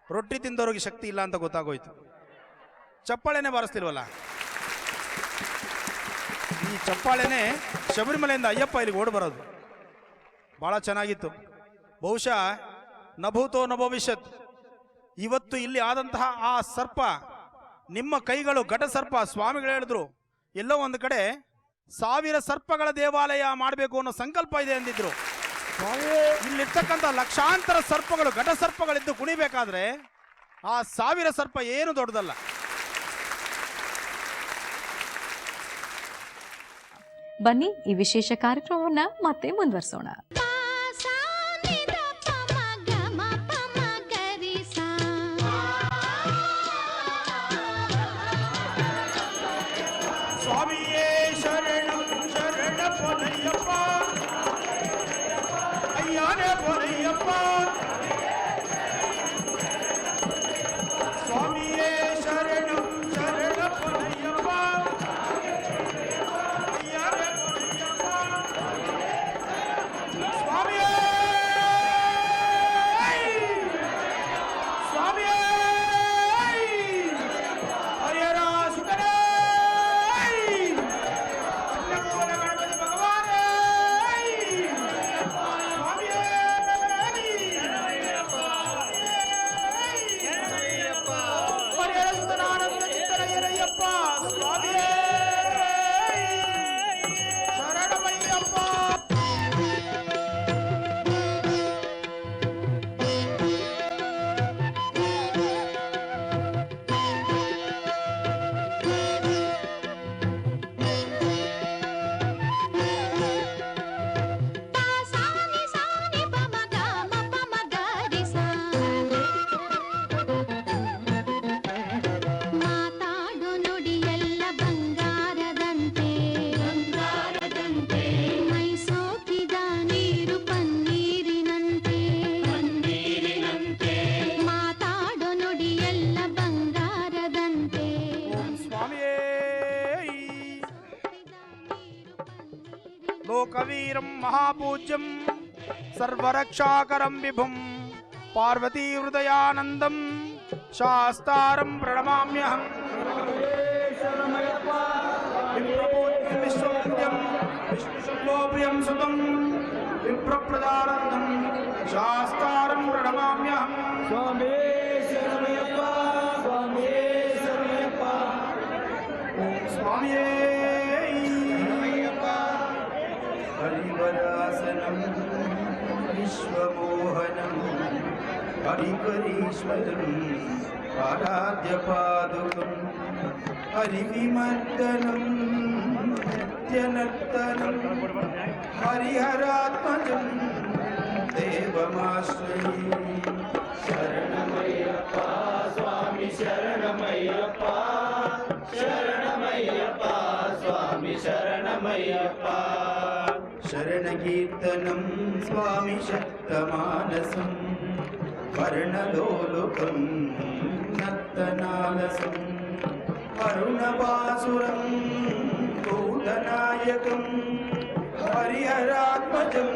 ರೊಟ್ಟಿ ತಿಂದವ್ರಿಗೆ ಶಕ್ತಿ ಇಲ್ಲ ಅಂತ ಗೊತ್ತಾಗೋಯ್ತು. ಚಪ್ಪಾಳೆನೇ ಬಾರಿಸ್ತಿಲ್ವಲ್ಲ, ಈ ಚಪ್ಪಾಳೆನೇ ಶಬರಿಮಲೆಯಿಂದ ಅಯ್ಯಪ್ಪ ಇಲ್ಲಿಗೆ ಓಡಿ ಬರೋದು. ಭಾಳ ಚೆನ್ನಾಗಿತ್ತು. ಬಹುಶಃ ನಭೂತೋ ನಭವಿಷ್ಯತ್. ಇವತ್ತು ಇಲ್ಲಿ ಆದಂತಹ ಆ ಸರ್ಪ, ನಿಮ್ಮ ಕೈಗಳು ಘಟ ಸರ್ಪ. ಸ್ವಾಮಿಗಳು ಹೇಳಿದ್ರು ಎಲ್ಲೋ ಒಂದು ಕಡೆ 1000 ಸರ್ಪಗಳ ದೇವಾಲಯ ಮಾಡಬೇಕು ಅನ್ನೋ ಸಂಕಲ್ಪ ಇದೆ ಅಂದಿದ್ರು. ಇಲ್ಲಿರ್ತಕ್ಕಂಥ ಲಕ್ಷಾಂತರ ಸರ್ಪಗಳು, ಘಟ ಸರ್ಪಗಳಿದ್ದು ಕುಣಿಬೇಕಾದ್ರೆ ಆ 1000 ಸರ್ಪ ಏನು ದೊಡ್ಡದಲ್ಲ. ಬನ್ನಿ ಈ ವಿಶೇಷ ಕಾರ್ಯಕ್ರಮವನ್ನ ಮತ್ತೆ ಮುಂದುವರಿಸೋಣ. ಸ್ವಾಮಿಯೇ ಶರಣಂ ಶರಣ ಪೊನಯ್ಯಪ್ಪ ಅಯ್ಯಾನೇ ಪೊನಯ್ಯಪ್ಪ ಸ್ವಾಮಿಯೇ ಶರಣಂ ಶರಣ ಪೊನಯ್ಯಪ್ಪ ಅಯ್ಯಾನೇ ಪೊನಯ್ಯಪ್ಪ लोकवीरं महापूज्यं सर्वरक्षाकरं विभुं पार्वतीहृदयानन्दं शास्तारं प्रणमाम्यहम् विश्ववन्द्यं विष्णुशुभोप्रियं सुतं विप्रप्रदानन्दं शास्तारं प्रणमाम्यहम् स्वामी शरणमयप्पा स्वामी शरणमयप्पा स्वामिये हरिवरासनं विश्वमोहनं हरिकरीश्वरम् आराध्यपादुकं हरिविमर्दनं नित्यनर्तनं हरिहरात्मजं देवमाश्रये शरणमय्यप्पा स्वामी शरणमय्यप्पा शरणमय्यप्पा स्वामी शरणमय्यप्पा शरणकीर्तनं स्वामी शक्तमानसं वर्णलोलुकं नर्तनालसं अरुणपासुरं भूतनायकं हरिहरात्मजं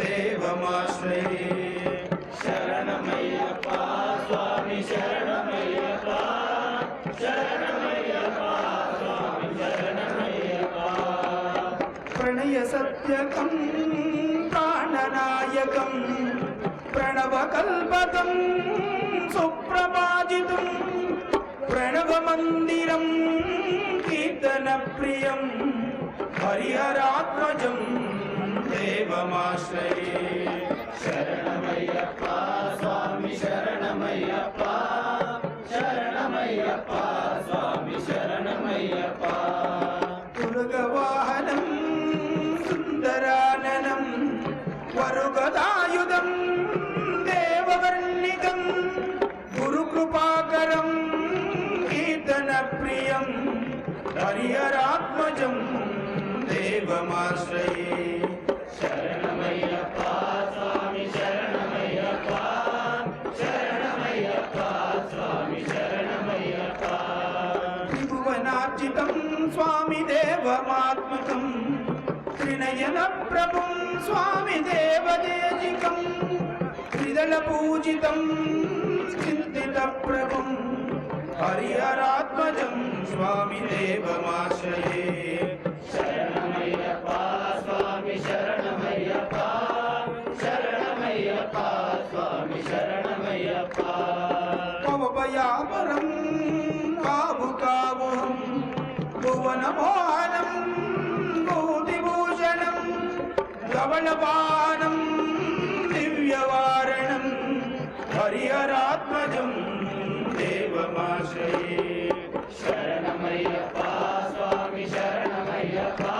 देवमाश्रये शरणमय्यप्पा स्वामी शरणमय्यप्पा शरणमय्यप्पा स्वामी शरणमय्यप्पा प्रणयसत्यकं प्राणनायकं प्रणवकल्पकं सुप्रभाजितं प्रणवमन्दिरं कीर्तनप्रियं हरिहरात्मजं देवमाश्रये शरणमय्यप्पा स्वामी शरणमय्यप्पा शरणमय्यप्पा स्वामी शरणमय्यप्पा दुर्गवाहनं सुन्दराननं वरुगदायुधं देववर्णिकं गुरुकृपाकरं कीर्तनप्रियं हरिहरात्मजं देवमाश्रये शरणमय्यप्पा स्वामी शरणमय्यप्पा शरणमय्यप्पा स्वामी शरणमय्यप्पा त्रिभुवनार्चितं स्वामी देवमात्मकं त्रिनयनप्रभुं स्वामी देवदेशिकं त्रिदलपूजितं चिन्तितप्रभुं हरिहरात्मजं स्वामी देवमाश्रये शरणमय्यप्पा स्वामी शरणमय्यप्पा शरणमय्यप्पा स्वामी शरणमय्यप्पा पवपयापरं कावुकावुहं भुवनमोहनं भूतिभूषणं धवलपानं दिव्यवारणं हरिहरात्मजं देवमाश्रये शरणमय्यप्पा स्वामी शरणमय्यप्पा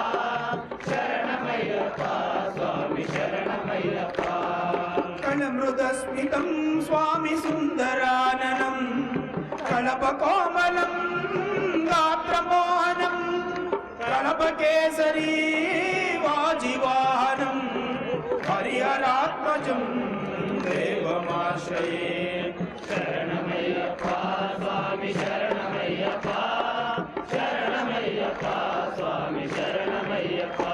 शरणमय्यप्पा स्वामी शरणमय्यप्पा कलमृदस्मितं स्वामी सुन्दराननं कलपकोमलं गात्रमोहनं कलपकेसरी वाजिवाहनं हरिहरात्मजं देवमाश्रये शरणमय्यप्पा स्वामी शरणमय्यप्पा शरणमय्यप्पा स्वामी शरणमय्यप्पा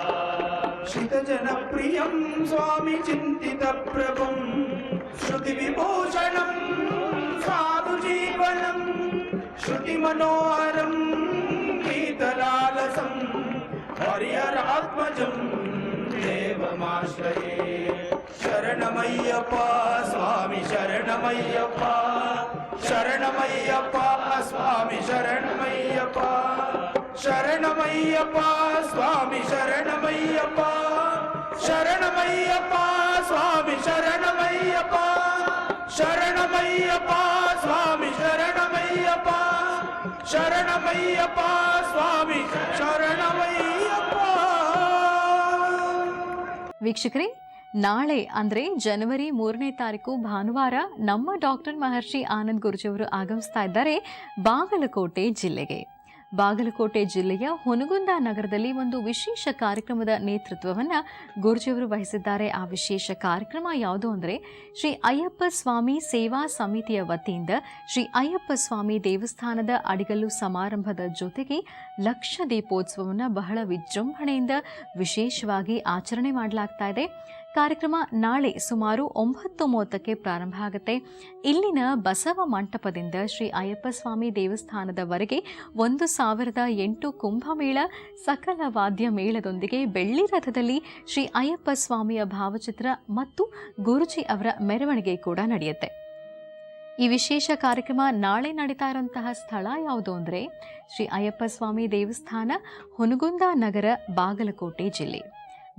श्रितजनप्रियं स्वामी चिन्तितप्रभुं श्रुतिविभूषणं साधुजीवनं श्रुतिमनोहरं गीतलालसं हरिहरात्मजं देवमाश्रये शरणमय्यप्पा स्वामी शरणमय्यप्पा शरणमय्यप्पा स्वामी शरणमय्यप्पा शरणमय्यप्पा स्वामी शरणमय्यप्पा शरणमय्यप्पा स्वामी शरणमय्यप्पा शरणमय्यप्पा स्वामी शरणमय्यप्पा शरणमय्यप्पा स्वामी शरणमय्यप्पा ವೀಕ್ಷಕರೇ, ನಾಳೆ ಅಂದರೆ ಜನವರಿ 3ನೇ ತಾರೀಕು ಭಾನುವಾರ ನಮ್ಮ ಡಾಕ್ಟರ್ ಮಹರ್ಷಿ ಆನಂದ್ ಗುರೂಜಿಯವರು ಆಗಮಿಸ್ತಾ ಇದ್ದಾರೆ ಬಾಗಲಕೋಟೆ ಜಿಲ್ಲೆಗೆ. ಬಾಗಲಕೋಟೆ ಜಿಲ್ಲೆಯ ಹುನಗುಂದ ನಗರದಲ್ಲಿ ಒಂದು ವಿಶೇಷ ಕಾರ್ಯಕ್ರಮದ ನೇತೃತ್ವವನ್ನು ಗುರುಜಿಯವರು ವಹಿಸಿದ್ದಾರೆ. ಆ ವಿಶೇಷ ಕಾರ್ಯಕ್ರಮ ಯಾವುದು ಅಂದರೆ ಶ್ರೀ ಅಯ್ಯಪ್ಪ ಸ್ವಾಮಿ ಸೇವಾ ಸಮಿತಿಯ ವತಿಯಿಂದ ಶ್ರೀ ಅಯ್ಯಪ್ಪ ಸ್ವಾಮಿ ದೇವಸ್ಥಾನದ ಅಡಿಗಲ್ಲು ಸಮಾರಂಭದ ಜೊತೆಗೆ ಲಕ್ಷ ದೀಪೋತ್ಸವವನ್ನು ಬಹಳ ವಿಜೃಂಭಣೆಯಿಂದ ವಿಶೇಷವಾಗಿ ಆಚರಣೆ ಮಾಡಲಾಗ್ತಾ ಇದೆ. ಕಾರ್ಯಕ್ರಮ ನಾಳೆ ಸುಮಾರು 9:30ಕ್ಕೆ ಪ್ರಾರಂಭ ಆಗುತ್ತೆ. ಇಲ್ಲಿನ ಬಸವ ಮಂಟಪದಿಂದ ಶ್ರೀ ಅಯ್ಯಪ್ಪ ಸ್ವಾಮಿ ದೇವಸ್ಥಾನದವರೆಗೆ 1008 ಕುಂಭಮೇಳ ಸಕಲ ವಾದ್ಯ ಮೇಳದೊಂದಿಗೆ ಬೆಳ್ಳಿ ರಥದಲ್ಲಿ ಶ್ರೀ ಅಯ್ಯಪ್ಪ ಸ್ವಾಮಿಯ ಭಾವಚಿತ್ರ ಮತ್ತು ಗುರುಜಿ ಅವರ ಮೆರವಣಿಗೆ ಕೂಡ ನಡೆಯುತ್ತೆ. ಈ ವಿಶೇಷ ಕಾರ್ಯಕ್ರಮ ನಾಳೆ ನಡೀತಾ ಇರುವಂತಹ ಸ್ಥಳ ಯಾವುದು ಅಂದರೆ ಶ್ರೀ ಅಯ್ಯಪ್ಪ ಸ್ವಾಮಿ ದೇವಸ್ಥಾನ, ಹುನಗುಂದ ನಗರ, ಬಾಗಲಕೋಟೆ ಜಿಲ್ಲೆ.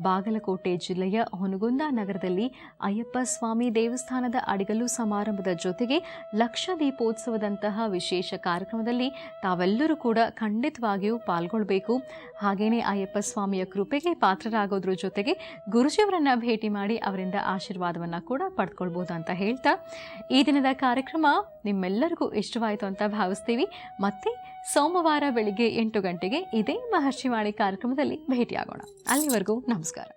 ಬಾಗಲಕೋಟೆ ಜಿಲ್ಲೆಯ ಹುನಗುಂದ ನಗರದಲ್ಲಿ ಅಯ್ಯಪ್ಪ ಸ್ವಾಮಿ ದೇವಸ್ಥಾನದ ಅಡಿಗಲ್ಲು ಸಮಾರಂಭದ ಜೊತೆಗೆ ಲಕ್ಷ ದೀಪೋತ್ಸವದಂತಹ ವಿಶೇಷ ಕಾರ್ಯಕ್ರಮದಲ್ಲಿ ತಾವೆಲ್ಲರೂ ಕೂಡ ಖಂಡಿತವಾಗಿಯೂ ಪಾಲ್ಗೊಳ್ಬೇಕು. ಹಾಗೆಯೇ ಅಯ್ಯಪ್ಪ ಸ್ವಾಮಿಯ ಕೃಪೆಗೆ ಪಾತ್ರರಾಗೋದ್ರ ಜೊತೆಗೆ ಗುರುಜಿಯವರನ್ನು ಭೇಟಿ ಮಾಡಿ ಅವರಿಂದ ಆಶೀರ್ವಾದವನ್ನು ಕೂಡ ಪಡ್ಕೊಳ್ಬೋದು ಅಂತ ಹೇಳ್ತಾ ಈ ದಿನದ ಕಾರ್ಯಕ್ರಮ ನಿಮ್ಮೆಲ್ಲರಿಗೂ ಇಷ್ಟವಾಯಿತು ಅಂತ ಭಾವಿಸ್ತೀವಿ. ಮತ್ತೆ ಸೋಮವಾರ ಬೆಳಿಗ್ಗೆ 8 ಗಂಟೆಗೆ ಇದೇ ಮಹರ್ಷಿವಾಣಿ ಕಾರ್ಯಕ್ರಮದಲ್ಲಿ ಭೇಟಿಯಾಗೋಣ. ಅಲ್ಲಿವರೆಗೂ ನಮಸ್ಕಾರ.